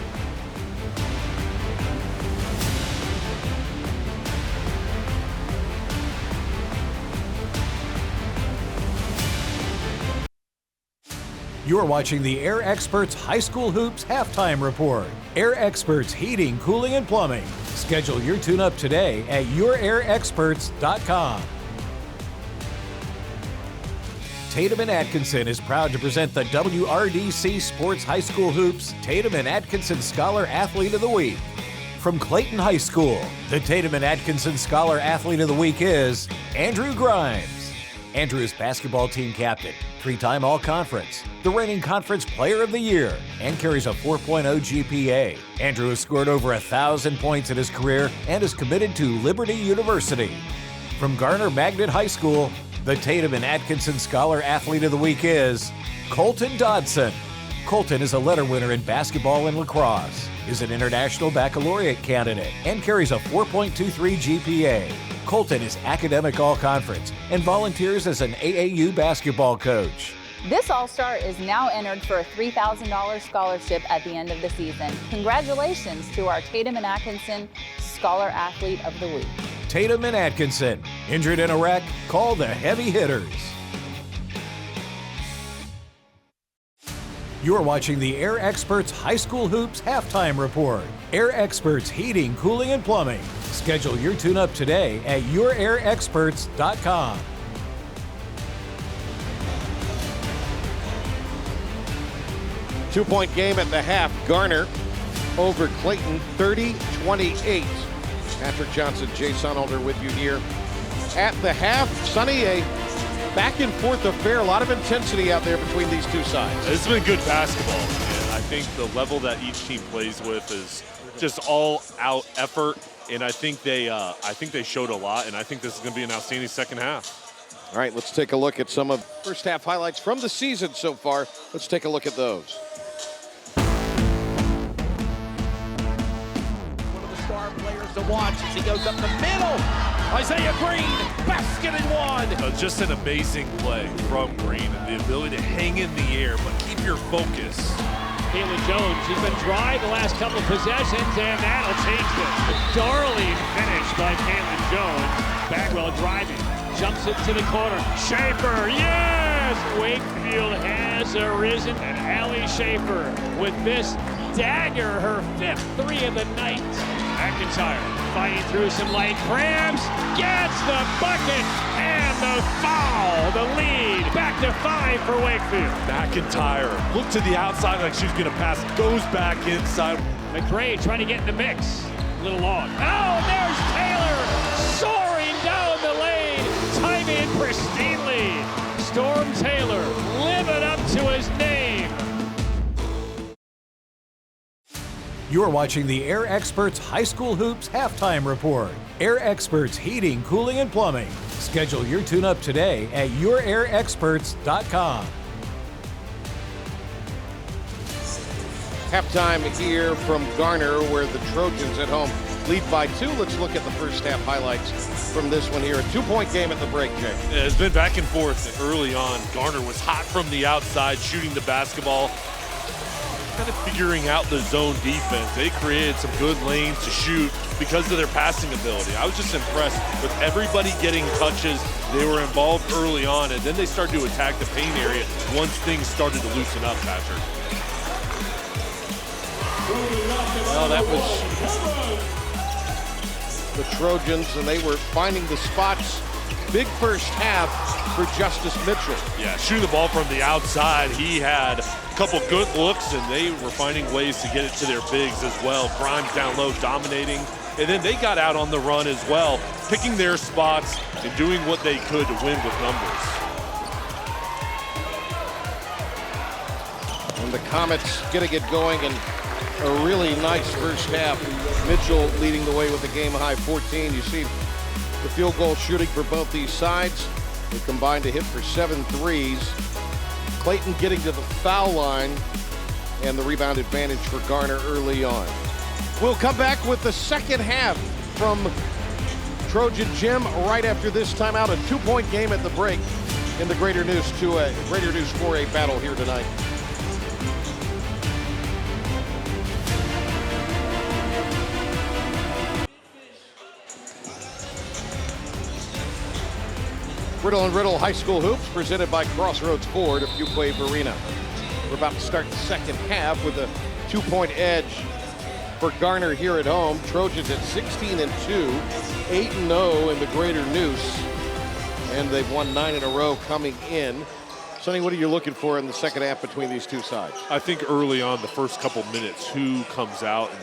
You're watching the Air Experts High School Hoops Halftime Report. Air Experts Heating, Cooling, and Plumbing. Schedule your tune-up today at yourairexperts.com. Tatum and Atkinson is proud to present the WRDC Sports High School Hoops Tatum and Atkinson Scholar Athlete of the Week. From Clayton High School, the Tatum and Atkinson Scholar Athlete of the Week is Andrew Grimes. Andrew is basketball team captain, three-time All-Conference, the reigning Conference Player of the Year, and carries a 4.0 GPA. Andrew has scored over 1,000 points in his career and is committed to Liberty University. From Garner Magnet High School, the Tatum and Atkinson Scholar Athlete of the Week is Colton Dodson. Colton is a letter winner in basketball and lacrosse, is an international baccalaureate candidate, and carries a 4.23 GPA. Colton is academic all-conference and volunteers as an AAU basketball coach. This All-Star is now entered for a $3,000 scholarship at the end of the season. Congratulations to our Tatum and Atkinson Scholar Athlete of the Week. Tatum and Atkinson, injured in a wreck? Call the heavy hitters. You're watching the Air Experts High School Hoops Halftime Report. Air Experts Heating, Cooling, and Plumbing. Schedule your tune-up today at yourairexperts.com. Two-point game at the half. Garner over Clayton, 30-28. Patrick Johnson, Jay Sunalder with you here at the half. Sonny, a back-and-forth affair. A lot of intensity out there between these two sides. It's been good basketball, and I think the level that each team plays with is just all-out effort, and I think they showed a lot, and I think this is going to be an outstanding second half. All right, let's take a look at some of first half highlights from the season so far. Let's take a look at those. One of the star players to watch as he goes up the middle. Isaiah Green, basket and one. Just an amazing play from Green, and the ability to hang in the air, but keep your focus. Clayton Jones, he's been dry the last couple of possessions, and that'll change this. A darling finish by Clayton Jones. Bagwell driving, jumps it to the corner. Schaefer, yes! Wakefield has arisen, and Allie Schaefer with this dagger, her fifth three of the night. McIntyre fighting through some light crabs, gets the bucket, and the foul, the lead, back to 5 for Wakefield. McIntyre looked to the outside like she was going to pass, goes back inside. McRae trying to get in the mix, a little long. Oh, there's Taylor, soaring down the lane, time in pristinely. Storm Taylor, living up to his name. You're watching the Air Experts High School Hoops Halftime Report. Air Experts Heating, Cooling, and Plumbing. Schedule your tune-up today at yourairexperts.com. Halftime here from Garner, where the Trojans at home lead by 2. Let's look at the first half highlights from this one here. A 2-point game at the break, Jay. It's been back and forth early on. Garner was hot from the outside, shooting the basketball, kind of figuring out the zone defense. They created some good lanes to shoot because of their passing ability. I was just impressed with everybody getting touches. They were involved early on, and then they started to attack the paint area once things started to loosen up, Patrick. Well, that was the Trojans, and they were finding the spots. Big first half for Justice Mitchell. Yeah, shooting the ball from the outside. He had a couple good looks, and they were finding ways to get it to their bigs as well. Grimes down low, dominating. And then they got out on the run as well, picking their spots and doing what they could to win with numbers. And the Comets getting it going, and a really nice first half. Mitchell leading the way with a game-high 14. You see the field goal shooting for both these sides. They combined to hit for 7 threes. Clayton getting to the foul line, and the rebound advantage for Garner early on. We'll come back with the second half from Trojan Gym right after this timeout. A 2-point game at the break in the Greater News 4A battle here tonight. Riddle and Riddle High School Hoops presented by Crossroads Ford of Fuquay Arena. We're about to start the second half with a 2-point edge for Garner here at home. Trojans at 16-2, 8-0 in the Greater News, and they've won 9 in a row coming in. Sonny, what are you looking for in the second half between these two sides? I think early on, the first couple minutes, who comes out and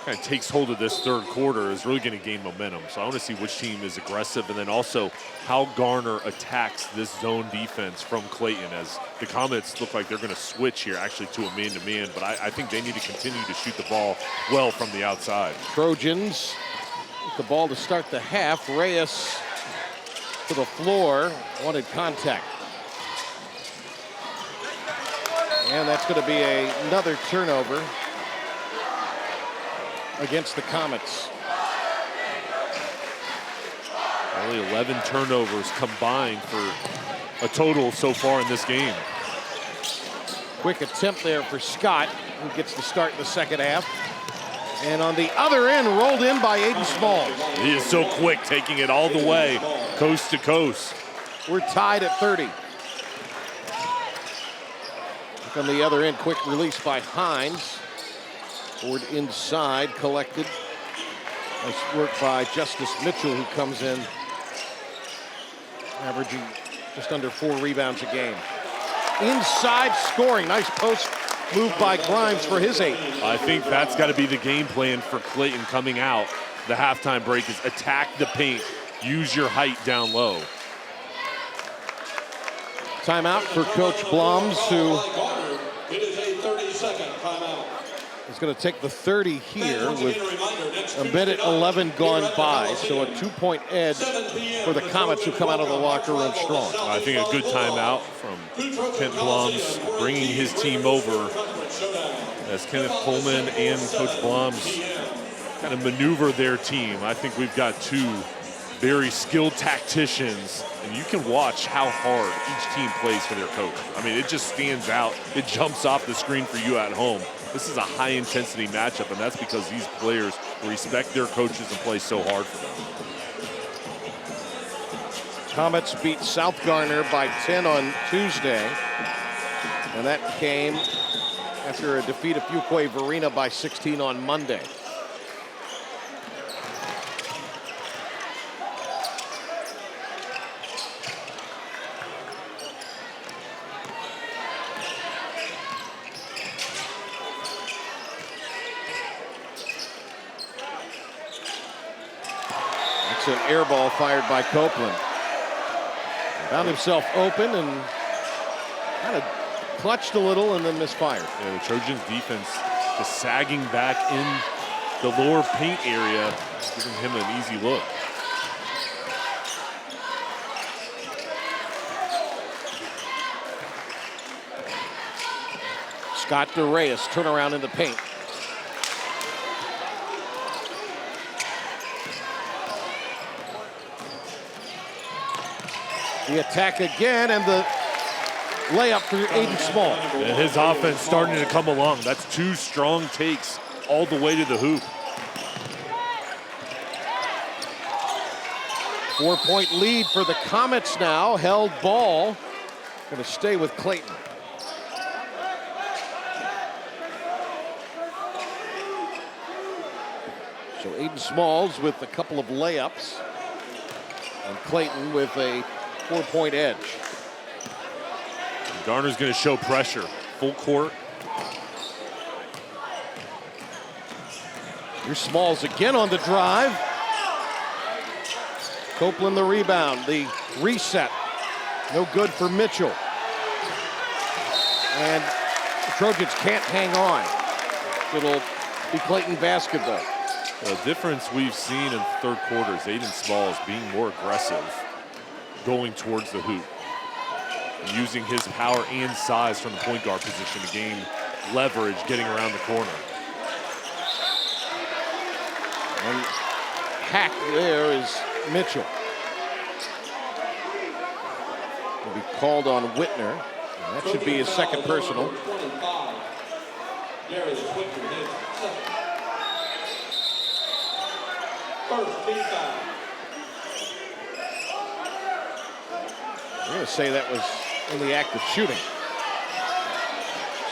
kind of takes hold of this third quarter is really going to gain momentum. So I want to see which team is aggressive, and then also how Garner attacks this zone defense from Clayton, as the Comets look like they're going to switch here actually to a man-to-man, but I think they need to continue to shoot the ball well from the outside. Trojans with the ball to start the half. Reyes to the floor, wanted contact. And that's going to be another turnover against the Comets. Only 11 turnovers combined for a total so far in this game. Quick attempt there for Scott, who gets the start in the second half. And on the other end, rolled in by Aiden Smalls. He is so quick, taking it all the way, coast to coast. We're tied at 30. Look on the other end, quick release by Hines. Ford inside, collected. Nice work by Justice Mitchell, who comes in averaging just under 4 rebounds a game. Inside scoring, nice post move by Grimes for his 8. I think that's got to be the game plan for Clayton coming out. The halftime break is attack the paint, use your height down low. Timeout for Coach Blums, who It is a 30-second timeout. is going to take the 30 here with a minute 11 gone by. So a 2-point edge for the Comets, who come out of the locker room strong. I think a good timeout from Kent Blums, bringing his team over as Kenneth Coleman and Coach Blums kind of maneuver their team. I think we've got two very skilled tacticians, and you can watch how hard each team plays for their coach. I mean, it just stands out. It jumps off the screen for you at home. This is a high-intensity matchup, and that's because these players respect their coaches and play so hard for them. Comets beat South Garner by 10 on Tuesday, and that came after a defeat of Fuquay Arena by 16 on Monday. It's an air ball fired by Copeland. Found himself open and kind of clutched a little and then misfired. Yeah, the Trojans defense just sagging back in the lower paint area, giving him an easy look. Scott to Reyes, turnaround in the paint. The attack again, and the layup for Aiden Small. And his offense starting to come along. That's 2 strong takes all the way to the hoop. 4-point lead for the Comets now. Held ball. Going to stay with Clayton. So Aiden Smalls with a couple of layups, and Clayton with a 4-point edge. Garner's going to show pressure. Full court. Here's Smalls again on the drive. Copeland the rebound. The reset. No good for Mitchell. And the Trojans can't hang on. It'll be Clayton basketball. The difference we've seen in third quarter is Aiden Smalls being more aggressive, going towards the hoop, using his power and size from the point guard position to gain leverage, getting around the corner. And hack there is Mitchell. Will be called on Whitner. And that should be his second personal. I'm going to say that was in the act of shooting.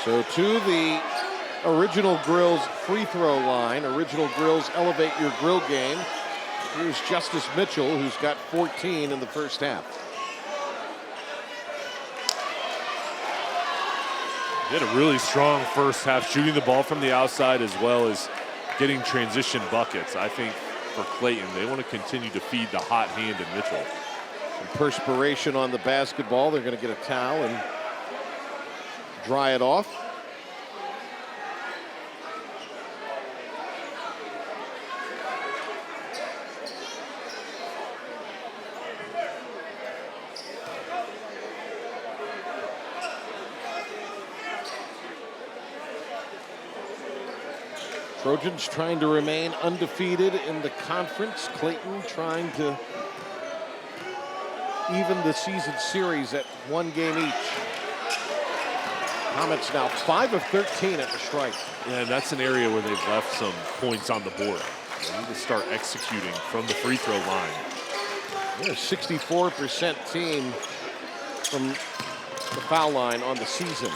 So to the Original Grill's free throw line. Original Grill's Elevate Your Grill game. Here's Justice Mitchell, who's got 14 in the first half. He had a really strong first half, shooting the ball from the outside as well as getting transition buckets. I think for Clayton, they want to continue to feed the hot hand in Mitchell. Some perspiration on the basketball. They're going to get a towel and dry it off. Trojans trying to remain undefeated in the conference. Clayton trying to even the season series at 1 game each. Comets now 5 of 13 at the stripe. Yeah, and that's an area where they've left some points on the board. They need to start executing from the free throw line. They're a 64% team from the foul line on the season.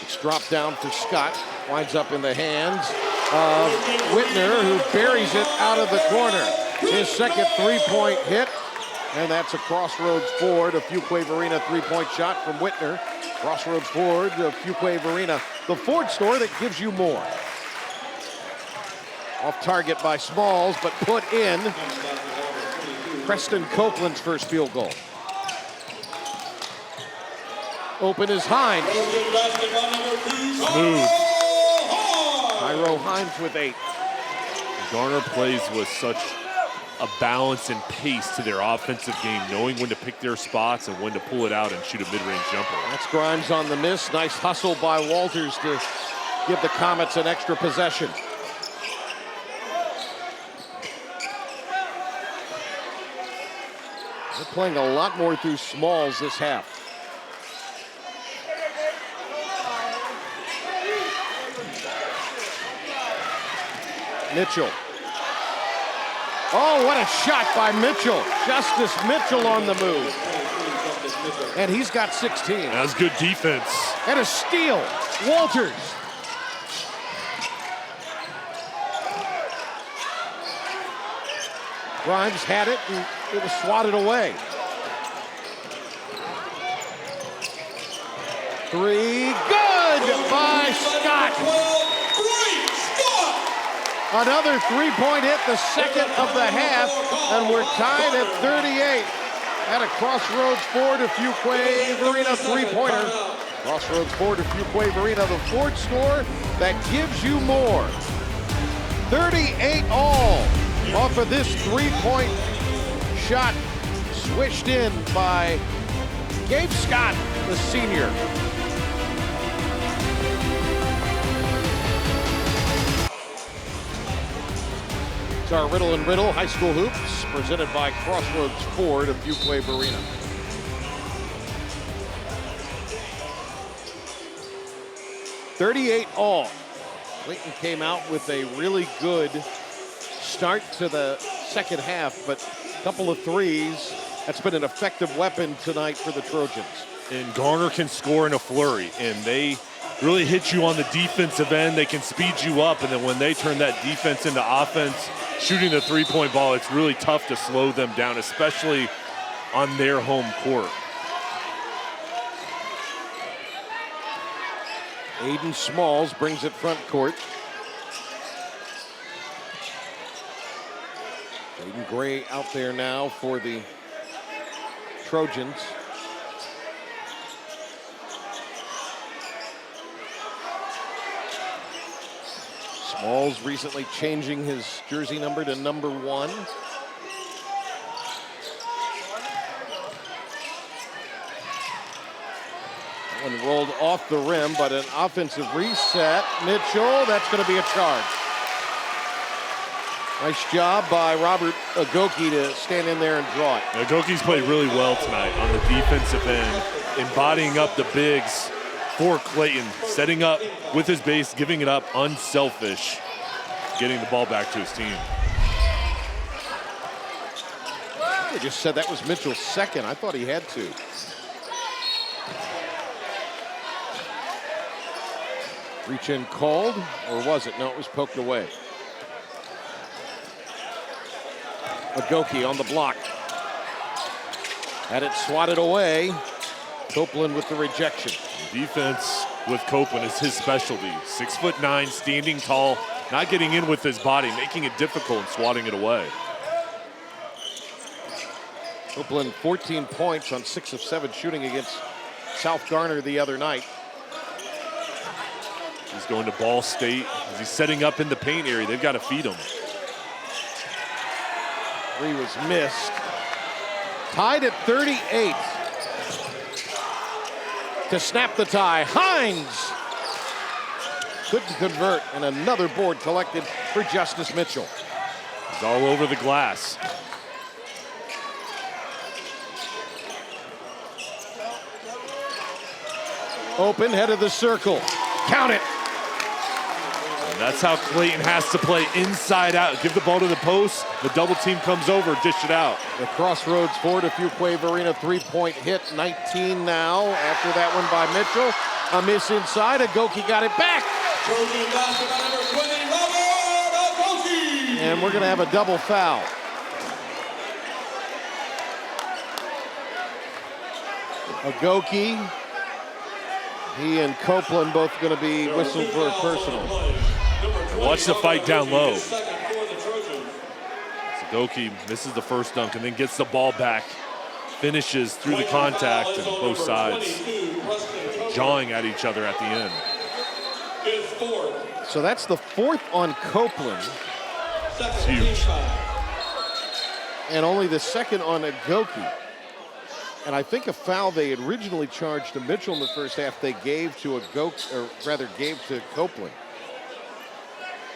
It's dropped down for Scott. Winds up in the hands of Whitner, who buries it out of the corner. His second three-point hit, and that's a Crossroads Ford, a Fuquay-Varina three-point shot from Whitner. Crossroads Ford, a Fuquay-Varina, the Ford store that gives you more. Off target by Smalls, but put in. Preston Copeland's first field goal. Open is Hines. Smooth. Tyro Hines with 8. Garner plays with such a balance and pace to their offensive game, knowing when to pick their spots and when to pull it out and shoot a mid-range jumper. That's Grimes on the miss. Nice hustle by Walters to give the Comets an extra possession. They're playing a lot more through Smalls this half. Mitchell. Oh, what a shot by Mitchell. Justice Mitchell on the move. And he's got 16. That's good defense. And a steal. Walters. Grimes had it, and it was swatted away. 3, good by Scott. Another three-point hit, the second of the half, and we're tied at 38. At a Crossroads Ford of Fuquay-Varina three-pointer. Crossroads Ford of Fuquay-Varina, the Ford store that gives you more. 38 all off of this three-point shot, swished in by Gabe Scott, the senior. It's our Riddle and Riddle High School Hoops, presented by Crossroads Ford of Fuquay-Varina. .38 all. Clayton came out with a really good start to the second half, but a couple of threes. That's been an effective weapon tonight for the Trojans. And Garner can score in a flurry, and they really hit you on the defensive end. They can speed you up, and then when they turn that defense into offense, shooting the three-point ball, it's really tough to slow them down, especially on their home court. Aiden Smalls brings it front court. Aiden Gray out there now for the Trojans. Smalls recently changing his jersey number to number 1. That one rolled off the rim, but an offensive reset. Mitchell, that's going to be a charge. Nice job by Robert Agoki to stand in there and draw it. Agoki's played really well tonight on the defensive end, embodying up the bigs for Clayton, setting up with his base, giving it up, unselfish, getting the ball back to his team. I just said that was Mitchell's second. I thought he had to. Reach in called, or was it? No, it was poked away. Agoki on the block. Had it swatted away. Copeland with the rejection. Defense with Copeland is his specialty. 6'9", standing tall, not getting in with his body, making it difficult and swatting it away. Copeland 14 points on 6 of 7 shooting against South Garner the other night. He's going to Ball State. As he's setting up in the paint area, they've got to feed him. Three was missed. Tied at 38. To snap the tie, Hines couldn't convert, and another board collected for Justice Mitchell. He's all over the glass. Open, head of the circle. Count it. And that's how Clayton has to play, inside out. Give the ball to the post. The double team comes over, dish it out. The Crossroads Ford a Fuquay Arena three-point hit, 19 now after that one by Mitchell. A miss inside, Agoki got it back. Trojan basketball number 20, Robert Agoki. And we're gonna have a double foul. Agoki, he and Copeland both gonna be whistled for a personal. Watch the fight down low. Agoki misses the first dunk and then gets the ball back. Finishes through the contact and both sides jawing at each other at the end. So that's the fourth on Copeland. It's huge. And only the second on Agoki. And I think a foul they had originally charged to Mitchell in the first half, they gave to gave to Copeland.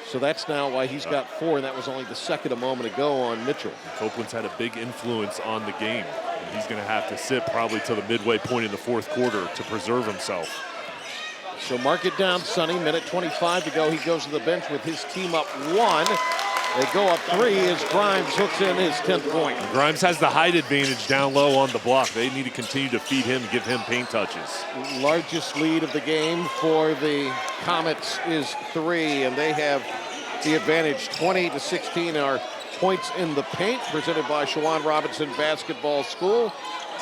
So that's now why he's got 4, and that was only the second a moment ago on Mitchell. Copeland's had a big influence on the game. And he's going to have to sit probably till the midway point in the fourth quarter to preserve himself. So mark it down, Sonny. Minute 25 to go. He goes to the bench with his team up 1. They go up 3 as Grimes hooks in his 10th point. Grimes has the height advantage down low on the block. They need to continue to feed him, give him paint touches. Largest lead of the game for the Comets is 3, and they have the advantage. 20-16 are points in the paint, presented by Shawan Robinson Basketball School.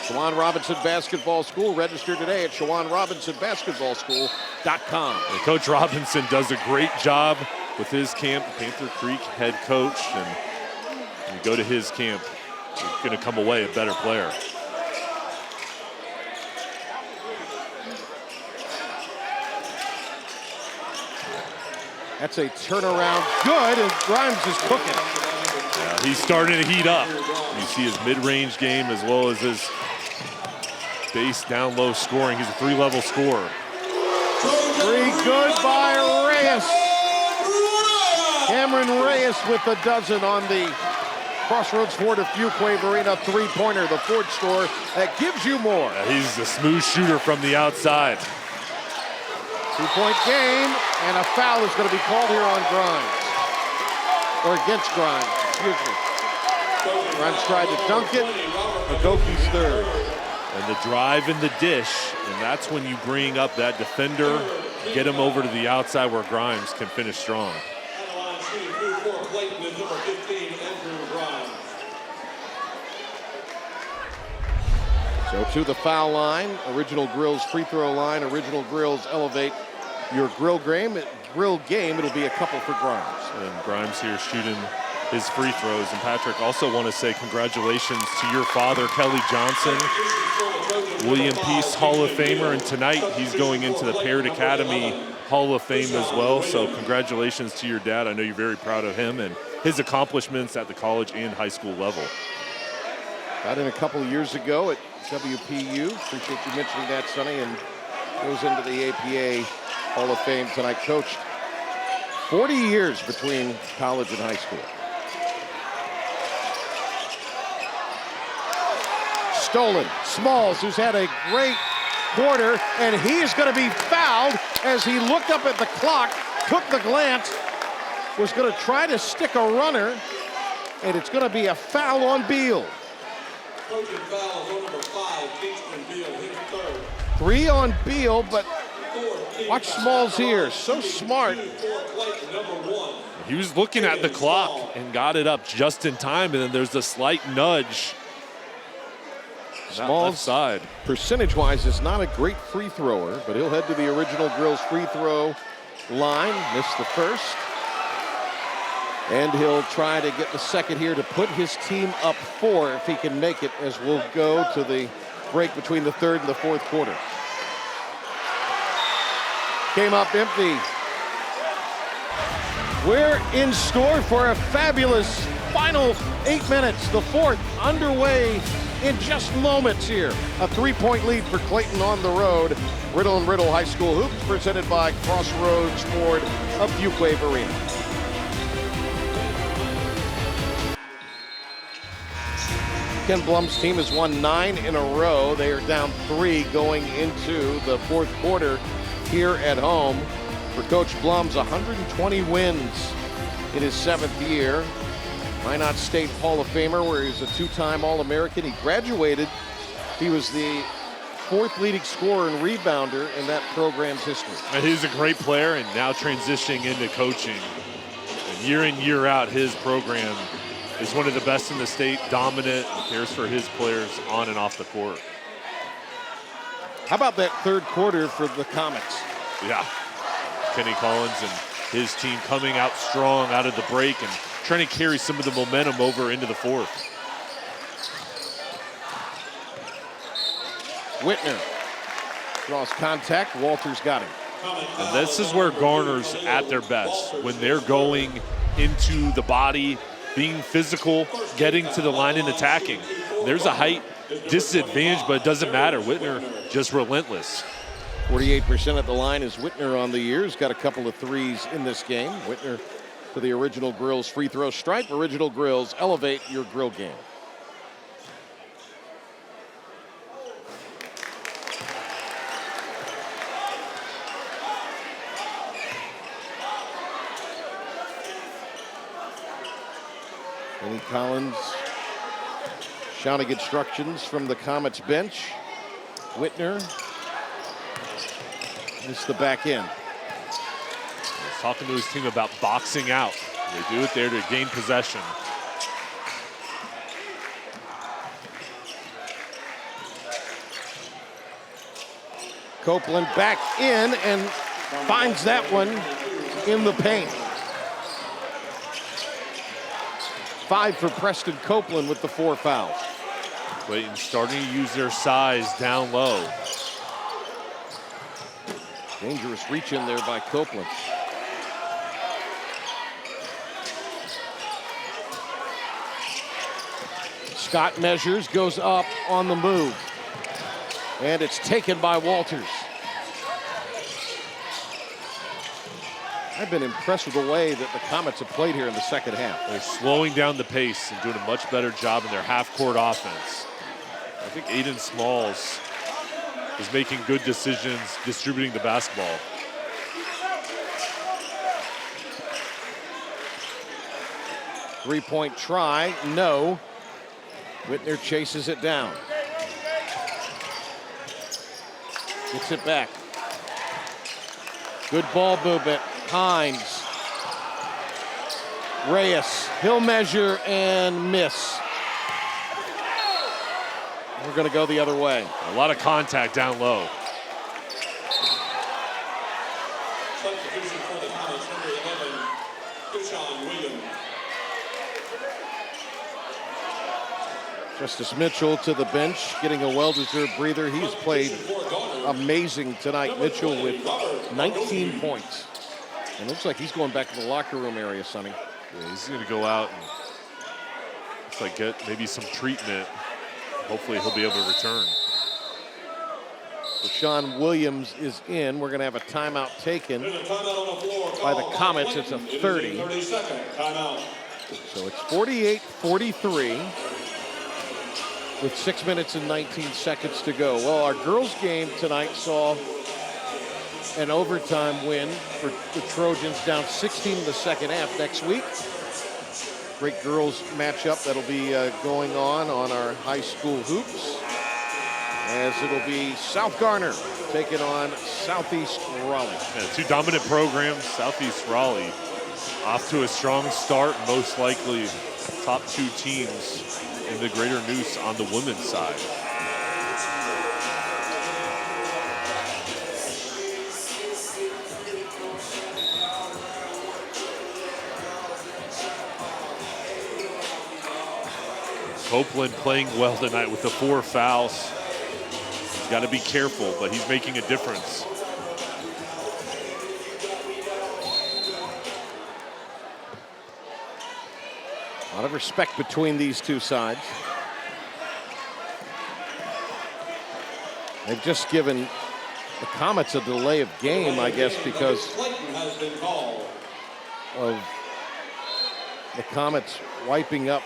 Shawan Robinson Basketball School. Register today at ShawanRobinsonBasketballSchool.com. And Coach Robinson does a great job with his camp, Panther Creek head coach, and when you go to his camp, you're going to come away a better player. That's a turnaround. Good, and Grimes is cooking. Yeah, he's starting to heat up. You see his mid-range game as well as his base down low scoring. He's a 3-level scorer. 3 good by Reyes. Cameron Reyes with a dozen on the Crossroads Ford of Fuquay Arena three-pointer, the Ford store that gives you more. Yeah, he's a smooth shooter from the outside. 2-point game, and a foul is going to be called here on Grimes. Or against Grimes, excuse me. Grimes tried to dunk it. Agoki's third. And the drive and the dish, and that's when you bring up that defender get him over to the outside where Grimes can finish strong. On the line, shooting through for Clayton is number 15, Andrew Grimes. So to the foul line, Original Grill's free throw line. Original Grill's elevate your grill game. It'll be a couple for Grimes. And Grimes here shooting his free throws. And Patrick, also want to say congratulations to your father, Kelly Johnson, William Peace Hall of Famer. And tonight he's going into the Parrott Academy Hall of Fame as well. So congratulations to your dad. I know you're very proud of him and his accomplishments at the college and high school level. Got in a couple of years ago at WPU. Appreciate you mentioning that, Sonny. And goes into the APA Hall of Fame tonight. Coached 40 years between college and high school. Stolen. Smalls, who's had a great quarter, and he is going to be fouled as he looked up at the clock, took the glance, was going to try to stick a runner, and it's going to be a foul on Beal. Coaching foul is on number 5, Kingston Beal, his third. 3 on Beal, but Fourth, watch Smalls here. So smart. shooting for Clayton, number 1. He was looking at the clock and got it up just in time. And then there's a slight nudge. Smalls, left side. percentage-wise, is not a great free thrower, but he'll head to the Original Grill's free throw line. Missed the first. And he'll try to get the second here to put his team up 4 if he can make it, as we'll go to the break between the third and the fourth quarter. Came up empty. We're in store for a fabulous final 8 minutes. The fourth underway in just moments here. A 3-point lead for Clayton on the road. Riddle and Riddle High School Hoops, presented by Crossroads Ford of Fuquay Arena. Ken Blum's team has won 9 in a row. They are down 3 going into the fourth quarter here at home. For Coach Blum's 120 wins in his 7th year. Minot State Hall of Famer, where he's a 2-time All-American. He graduated. He was the 4th leading scorer and rebounder in that program's history. And he's a great player and now transitioning into coaching. And year in, year out, his program is one of the best in the state, dominant, cares for his players on and off the court. How about that third quarter for the Comets? Yeah. Kenny Collins and his team coming out strong out of the break and trying to carry some of the momentum over into the fourth. Whitner draws contact. Walters got him. And this is where Garner's at their best, when they're going into the body, being physical, getting to the line and attacking. There's a height disadvantage, but it doesn't matter. Whitner just relentless. 48% at the line is Whitner on the year. He's got a couple of threes in this game. Whitner to the Original Grill's free throw stripe. Original Grill's, elevate your grill game. Kenny Collins shouting instructions from the Comets bench. Whitner missed the back end. He's talking to his team about boxing out. They do it there to gain possession. Copeland back in and finds that one in the paint. 5 for Preston Copeland with the 4 fouls. Clayton starting to use their size down low. Dangerous reach in there by Copeland. Scott measures, goes up on the move. And it's taken by Walters. I've been impressed with the way that the Comets have played here in the second half. They're slowing down the pace and doing a much better job in their half-court offense. I think Aiden Smalls is making good decisions distributing the basketball. Three-point try, no. Whitner chases it down. Gets it back. Good ball movement. Hines. Reyes. He'll measure and miss. We're going to go the other way. A lot of contact down low. Substitution for the Comets, number 11, Deshaun Williams. Justice Mitchell to the bench, getting a well-deserved breather. He's played amazing tonight. Mitchell with 19 points. And looks like he's going back to the locker room area, Sonny. Yeah, he's going to go out and looks like get maybe some treatment. Hopefully he'll be able to return. Deshaun Williams is in. We're going to have a timeout taken by the Comets. It's a 30. 30-second timeout. So it's 48-43 with 6 minutes and 19 seconds to go. Well, our girls' game tonight saw an overtime win for the Trojans, down 16 in the second half. Next week, great girls matchup that'll be going on our high school hoops, as it'll be South Garner taking on Southeast Raleigh. Yeah, two dominant programs. Southeast Raleigh off to a strong start, most likely top two teams in the Greater Neuse on the women's side. Copeland playing well tonight with the 4 fouls. He's got to be careful, but he's making a difference. A lot of respect between these two sides. They've just given the Comets a delay of game, I guess, because Clayton has been called. of the Comets wiping up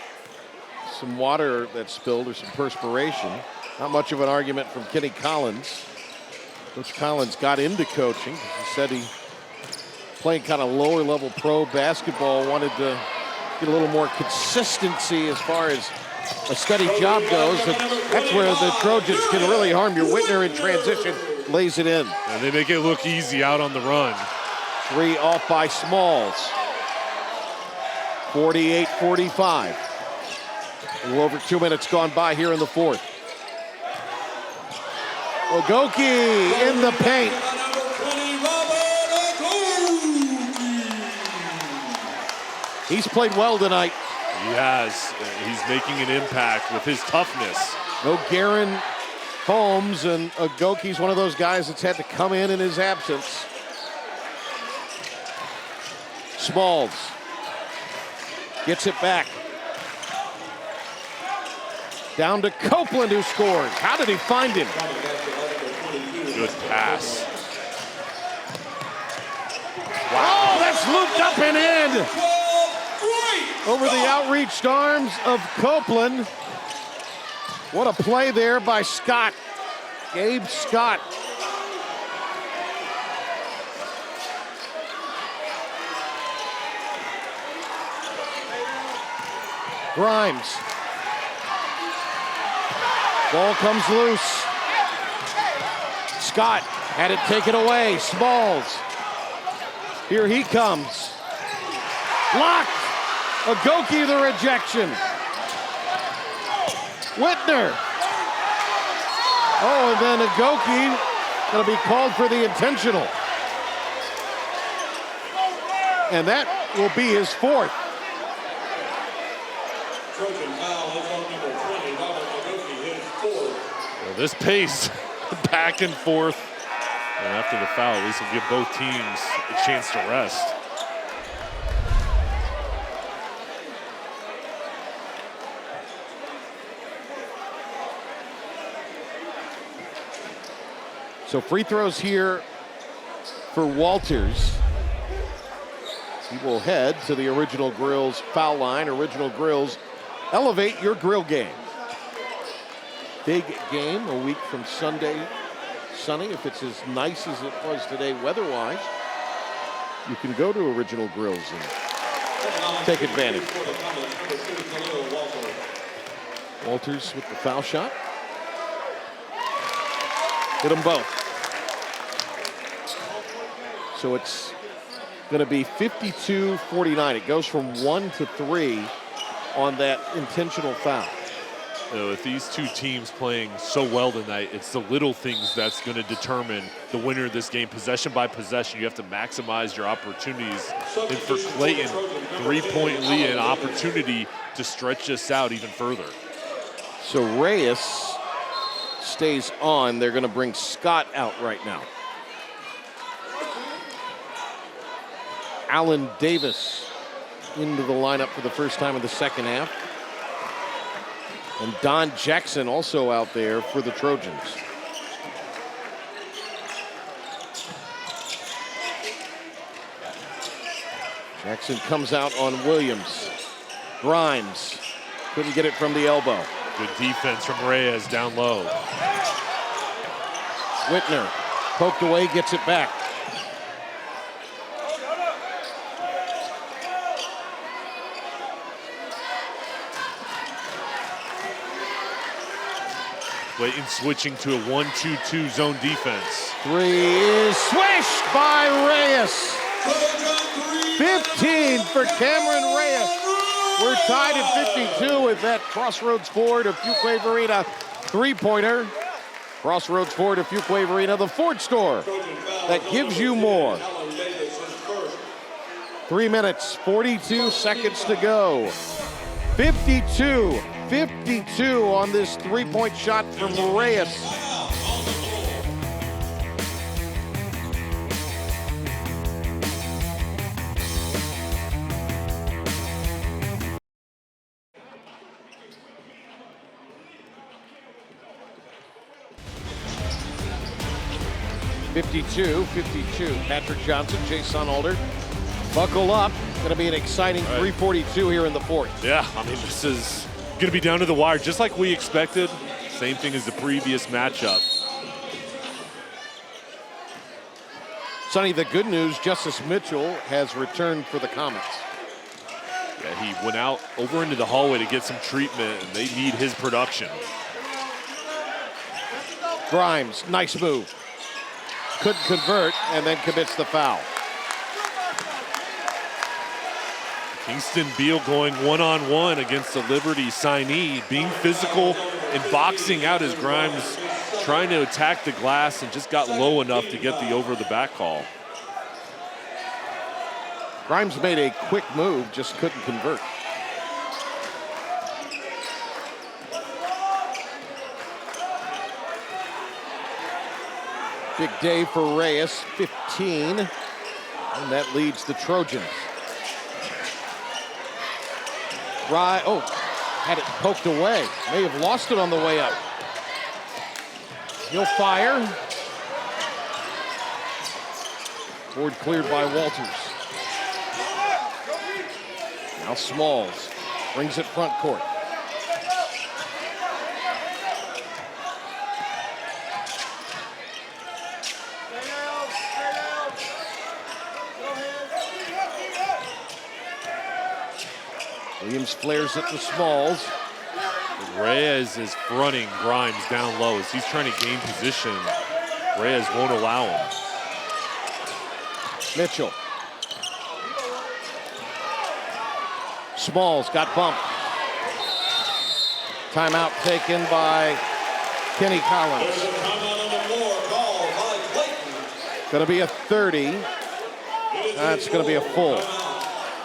some water that spilled or some perspiration. Not much of an argument from Kenny Collins. Coach Collins got into coaching. He said he playing kind of lower level pro basketball, wanted to get a little more consistency as far as a steady job goes. And that's where the Trojans can really harm you. Whitner in transition lays it in. And they make it look easy out on the run. 3 off by Smalls. 48-45. A little over 2 minutes gone by here in the fourth. Ogoki in the paint. He's played well tonight. He has. He's making an impact with his toughness. No Garen Holmes, and Ogoki's one of those guys that's had to come in his absence. Smalls gets it back. Down to Copeland, who scores. How did he find him? Good pass. Wow, that's looped up and in. Over the outreached arms of Copeland. What a play there by Scott. Gabe Scott. Grimes. Ball comes loose. Scott had it taken away. Smalls. Here he comes. Blocked. Ogoki the rejection. Whitner. Oh, and then Ogoki going to be called for the intentional. And that will be his fourth. Trojan foul is on number 20, Robert Ogoki, his fourth. Well, this pace, back and forth. And after the foul, at least will give both teams a chance to rest. So free throws here for Walters. He will head to the Original Grills foul line. Original Grills, elevate your grill game. Big game a week from Sunday. Sunny, if it's as nice as it was today weather-wise, you can go to Original Grills and take advantage. Walters with the foul shot. Hit them both. So it's going to be 52-49. It goes from 1 to 3 on that intentional foul. With these two teams playing so well tonight, it's the little things that's going to determine the winner of this game. Possession by possession, you have to maximize your opportunities. And for Clayton, 3-point lead, an opportunity to stretch this out even further. So Reyes stays on. They're going to bring Scott out right now. Allen Davis into the lineup for the first time in the second half. And Don Jackson also out there for the Trojans. Jackson comes out on Williams. Grimes couldn't get it from the elbow. Good defense from Reyes down low. Whitner poked away, gets it back. Clayton switching to a 1-2-2 zone defense. Three is swished by Reyes. 15 for Cameron Reyes. We're tied at 52 with that Crossroads Ford of Fuquay Arena three-pointer. Crossroads Ford of Fuquay Arena, the Ford store that gives you more. 3 minutes, 42 seconds to go. 52 on this three-point shot from Reyes. (52) Patrick Johnson, Jason Alder. Buckle up. Going to be an exciting 3:42 here in the fourth. Yeah, I mean, this is going to be down to the wire, just like we expected. Same thing as the previous matchup. Sonny, the good news, Justice Mitchell has returned for the Comets. Yeah, he went out over into the hallway to get some treatment, and they need his production. Grimes, nice move. Couldn't convert, and then commits the foul. Kingston Beal going one-on-one against the Liberty signee, being physical and boxing out as Grimes trying to attack the glass and just got low enough to get the over-the-back call. Grimes made a quick move, just couldn't convert. Big day for Reyes, 15, and that leads the Trojans. Had it poked away. May have lost it on the way up. He'll fire. Board cleared by Walters. Now Smalls brings it front court. Williams flares it to Smalls. Reyes is fronting Grimes down low as he's trying to gain position. Reyes won't allow him. Mitchell. Smalls got bumped. Timeout taken by Kenny Collins. Going to be a 30. That's going to be a full.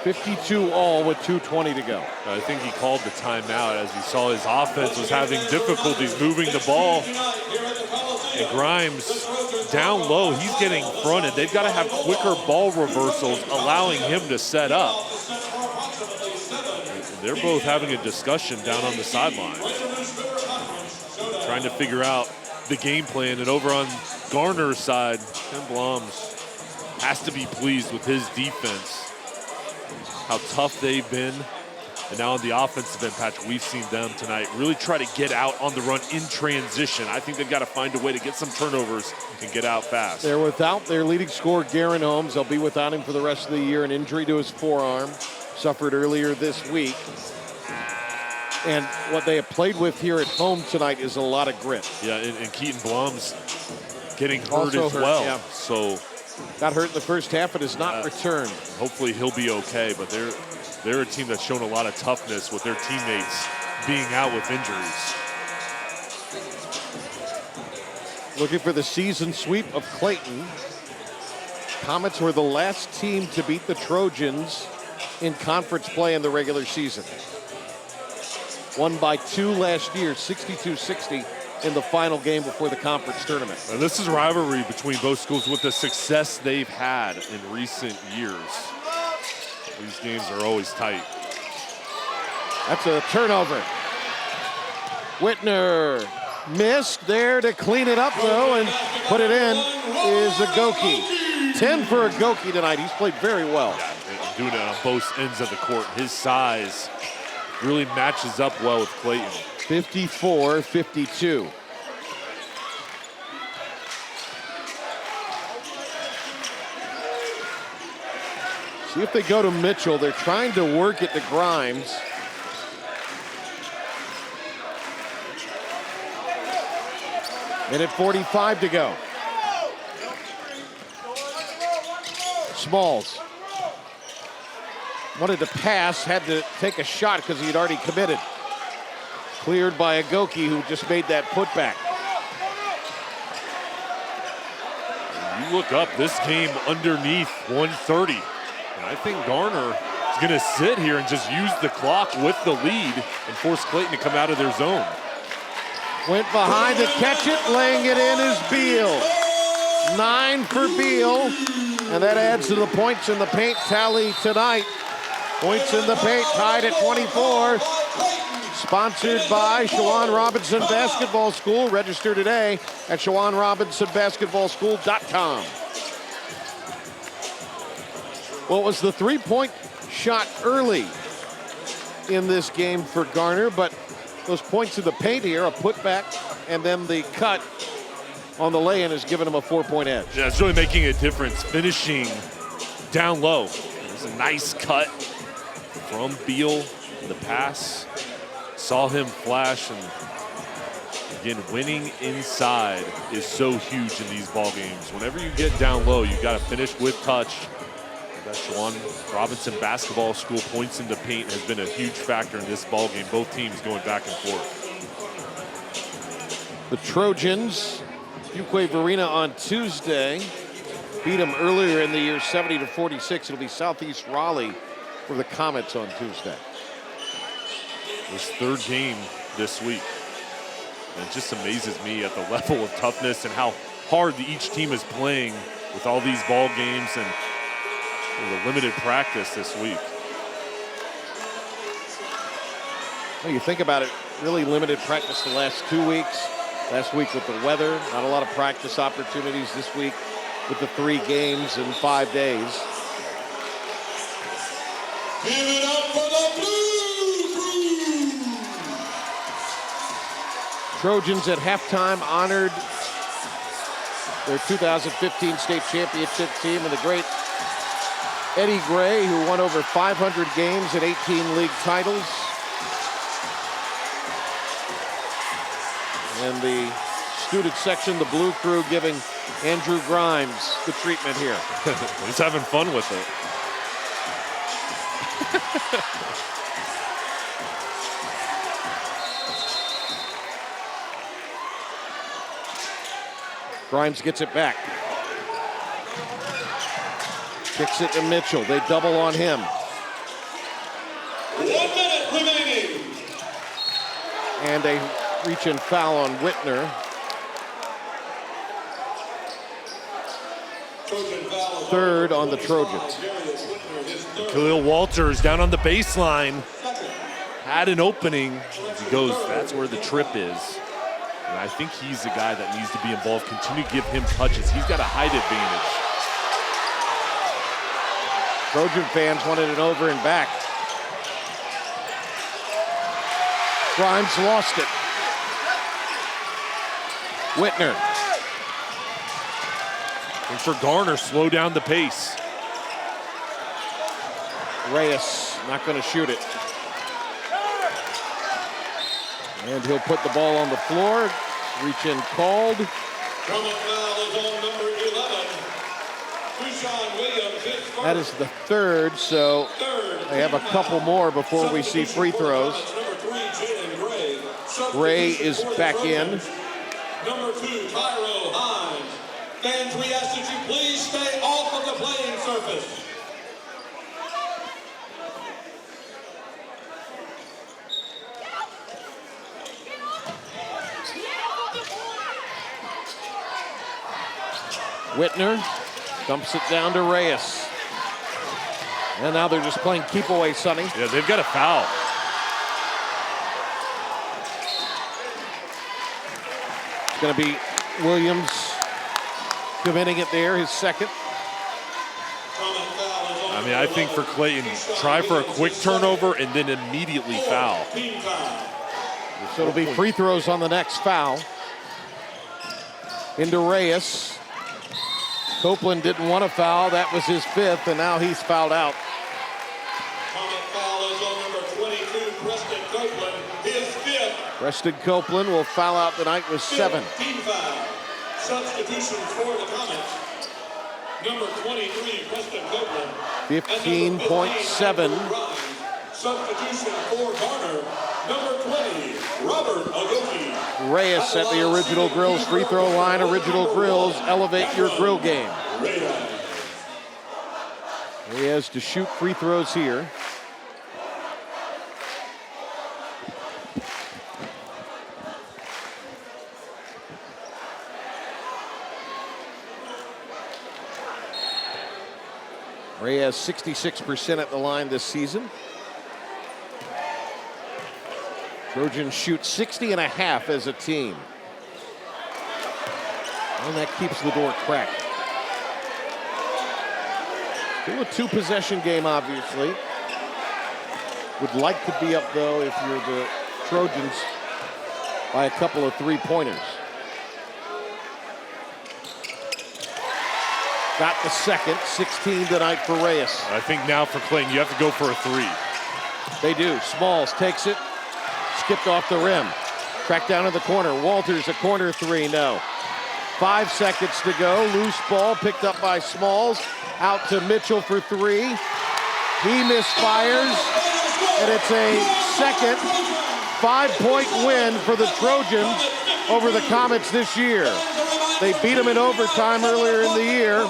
52 all with 2:20 to go. I think he called the timeout as he saw his offense was having difficulties moving the ball. And Grimes down low, he's getting fronted. They've got to have quicker ball reversals, allowing him to set up. And they're both having a discussion down on the sideline, trying to figure out the game plan. And over on Garner's side, Tim Blums has to be pleased with his defense. How tough they've been. And now on the offensive end, Patrick, we've seen them tonight really try to get out on the run in transition. I think they've got to find a way to get some turnovers and get out fast. They're without their leading scorer, Garen Holmes. They'll be without him for the rest of the year. An injury to his forearm, suffered earlier this week. And what they have played with here at home tonight is a lot of grit. Yeah, and Keaton Blums getting hurt Also as hurt, well. yeah. So Got hurt in the first half and has not returned. Hopefully he'll be okay, but they're a team that's shown a lot of toughness with their teammates being out with injuries. Looking for the season sweep of Clayton. Comets were the last team to beat the Trojans in conference play in the regular season. Won by 2 last year, 62-60 in the final game before the conference tournament. And this is a rivalry between both schools with the success they've had in recent years. These games are always tight. That's a turnover. Whitner missed there to clean it up though and put it in is Agoki. 10 for Agoki tonight. He's played very well. Yeah, doing it on both ends of the court. His size really matches up well with Clayton. 54-52. See if they go to Mitchell. They're trying to work it to Grimes. Minute 45 to go. Smalls wanted to pass, had to take a shot because he had already committed. Cleared by Agoki, who just made that putback. You look up this game underneath 130. And I think Garner is going to sit here and just use the clock with the lead and force Clayton to come out of their zone. Went behind to catch it, laying it in is Beal. 9 for Beal, and that adds to the points in the paint tally tonight. Points in the paint tied at 24. Sponsored by Shawan Robinson Basketball School. Register today at ShawanRobinsonBasketballSchool.com. Well, it was the three-point shot early in this game for Garner, but those points in the paint here, a putback, and then the cut on the lay-in has given him a 4-point edge. Yeah, it's really making a difference, finishing down low. It was a nice cut from Beal, the pass. Saw him flash, and again, winning inside is so huge in these ball games. Whenever you get down low, you got to finish with touch. That Shawan Robinson Basketball School points in the paint has been a huge factor in this ball game. Both teams going back and forth. The Trojans, Fuquay Arena on Tuesday, beat them earlier in the year 70-46. It'll be Southeast Raleigh for the Comets on Tuesday. This third game this week. And it just amazes me at the level of toughness and how hard each team is playing with all these ball games and the limited practice this week. Well, you think about it, really limited practice the last 2 weeks. Last week with the weather, not a lot of practice opportunities this week with the 3 games in 5 days. Give it up for the Blue Crew! Trojans at halftime honored their 2015 state championship team and the great Eddie Gray, who won over 500 games and 18 league titles. And the student section, the Blue Crew, giving Andrew Grimes the treatment here. He's having fun with it. Grimes gets it back. Kicks it to Mitchell. They double on him. 1 minute remaining. And a reach-in foul on Whitner. Third on the Trojans. Khalil Walters down on the baseline. Had an opening. As he goes, that's where the trip is. And I think he's the guy that needs to be involved. Continue to give him touches. He's got a height advantage. Trojan fans wanted it over and back. Grimes lost it. Whitner. And for Garner, slow down the pace. Reyes not going to shoot it. And he'll put the ball on the floor. Reach in called. From foul is on number 11. That is the third, so they have a couple more before we see free throws. Gray is back in. Number 2, Tyro Hines. Fans, we ask that you please stay off of the playing surface. Whitner dumps it down to Reyes. And now they're just playing keep away, Sonny. Yeah, they've got a foul. It's going to be Williams committing it there, his second. I mean, I think for Clayton, try for a quick turnover and then immediately foul. So it'll be free throws on the next foul. Into Reyes. Copeland didn't want to foul. That was his fifth, and now he's fouled out. Foul is on number 22, Preston Copeland, his fifth. Preston Copeland will foul out tonight with 7. Team foul. Substitutions for the Comets. Number 23, Preston Copeland. 15.7. Substitution for Garner. Number 20, Robert Agoki. Reyes at the Original Grills free throw line. Original Grills, elevate your grill game. Reyes to shoot free throws here. Reyes 66% at the line this season. Trojans shoot 60.5 as a team. And that keeps the door cracked. Still a 2-possession game, obviously. Would like to be up, though, if you're the Trojans, by a couple of 3-pointers. Got the second, 16 tonight for Reyes. I think now for Clayton, you have to go for a 3. They do. Smalls takes it. Skipped off the rim. Tracked down in the corner. Walters, a corner 3, no. 5 seconds to go. Loose ball picked up by Smalls. Out to Mitchell for 3. He misfires. And it's a second 5-point win for the Trojans over the Comets this year. They beat them in overtime earlier in the year.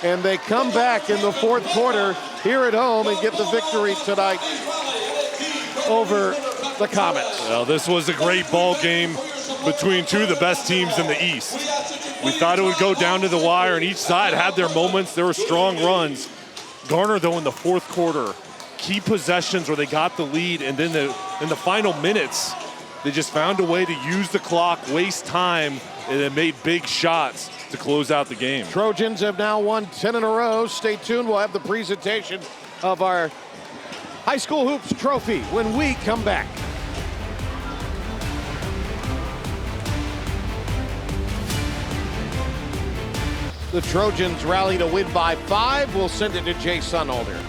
And they come back in the fourth quarter here at home and get the victory tonight over the Comets. Well, this was a great ball game between two of the best teams in the East. We thought it would go down to the wire, and each side had their moments. There were strong runs. Garner, though, in the fourth quarter, key possessions where they got the lead, and then in the final minutes, they just found a way to use the clock, waste time, and then made big shots to close out the game. Trojans have now won 10 in a row. Stay tuned. We'll have the presentation of our High School Hoops trophy when we come back. The Trojans rally to win by 5. We'll send it to Jay Sunholder.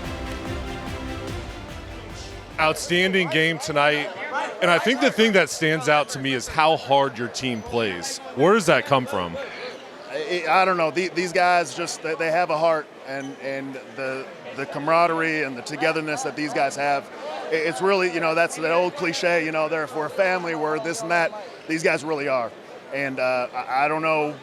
Outstanding game tonight. And I think the thing that stands out to me is how hard your team plays. Where does that come from? I don't know. These guys just, they have a heart, and the camaraderie and the togetherness that these guys have. It's really, that's the old cliche, they're for a family, we're this and that. These guys really are. And I don't know.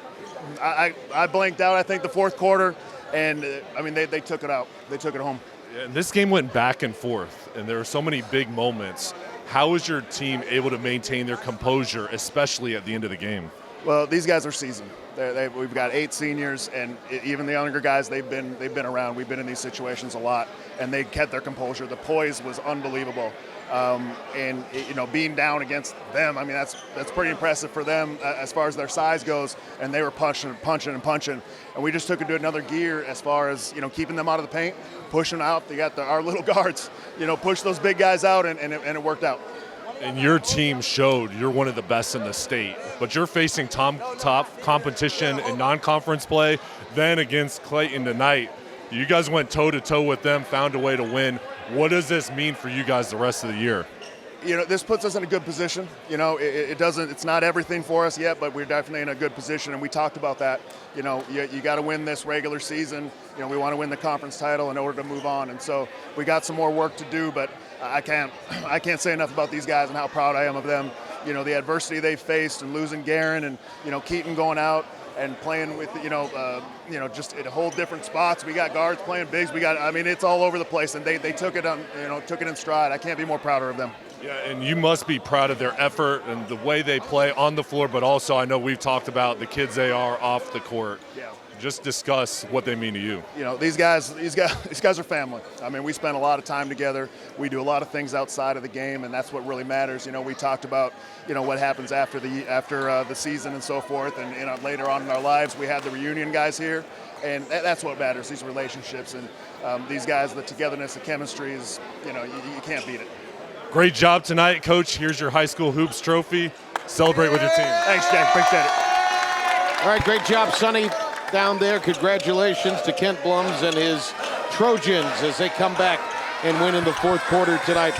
I blanked out, I think, the fourth quarter, and they took it out. They took it home. Yeah, and this game went back and forth, and there were so many big moments. How is your team able to maintain their composure, especially at the end of the game? Well, these guys are seasoned. We've got 8 seniors, and even the younger guys, they've been around. We've been in these situations a lot, and they kept their composure. The poise was unbelievable. Being down against them, that's pretty impressive for them as far as their size goes, and they were punching, and we just took it to another gear as far as keeping them out of the paint, pushing out. They got our little guards, push those big guys out, and it worked out. And your team showed you're one of the best in the state, but you're facing top competition in non-conference play, then against Clayton tonight. You guys went toe-to-toe with them, found a way to win. What does this mean for you guys the rest of the year? This puts us in a good position. It's not everything for us yet, but we're definitely in a good position, and we talked about that. You got to win this regular season. We want to win the conference title in order to move on, and so we got some more work to do, but I can't say enough about these guys and how proud I am of them. The adversity they faced and losing Garner and, Keaton going out and playing with, just at a whole different spots. We got guards playing bigs. It's all over the place, and they took it in stride. I can't be more prouder of them. Yeah, and you must be proud of their effort and the way they play on the floor, but also I know we've talked about the kids they are off the court. Yeah. Just discuss what they mean to you. These guys are family. We spend a lot of time together. We do a lot of things outside of the game, and that's what really matters. We talked about, what happens after the season and so forth, and later on in our lives, we had the reunion guys here, and that's what matters. These relationships and these guys, the togetherness, the chemistry is, you can't beat it. Great job tonight, Coach. Here's your high school hoops trophy. Celebrate with your team. Thanks, Jack. Appreciate it. All right, great job, Sonny, down there. Congratulations to Kent Blums and his Trojans as they come back and win in the fourth quarter tonight.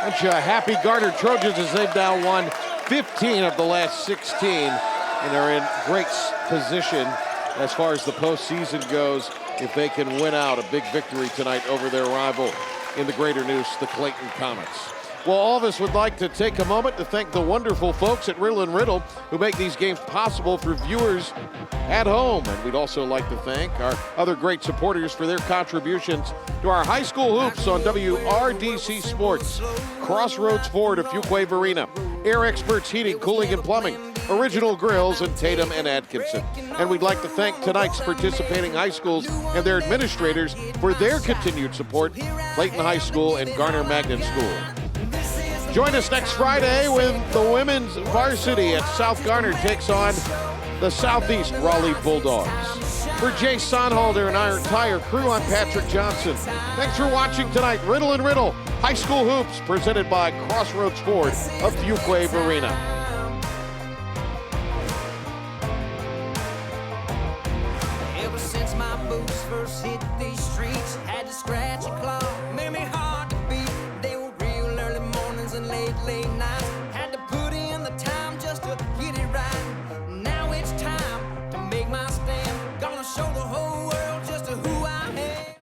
Bunch of happy Garner Trojans as they've now won 15 of the last 16 and are in great position as far as the postseason goes if they can win out a big victory tonight over their rival in the Greater News, the Clayton Comets. Well, all of us would like to take a moment to thank the wonderful folks at Riddle & Riddle who make these games possible for viewers at home. And we'd also like to thank our other great supporters for their contributions to our high school hoops on WRDC Sports. Crossroads Ford of Fuquay Arena, Air Experts Heating, Cooling, and Plumbing, Original Grills, and Tatum and Atkinson. And we'd like to thank tonight's participating high schools and their administrators for their continued support, Clayton High School and Garner Magnet School. Join us next Friday when the women's varsity at South Garner takes on the Southeast Raleigh Bulldogs. For Jay Sonhalder and our entire crew, I'm Patrick Johnson. Thanks for watching tonight. Riddle & Riddle, High School Hoops, presented by Crossroads Ford of Fuquay Arena. Ever since my boots first hit these streets, had to scratch and claw, made me hard to beat. They were real early mornings and late nights.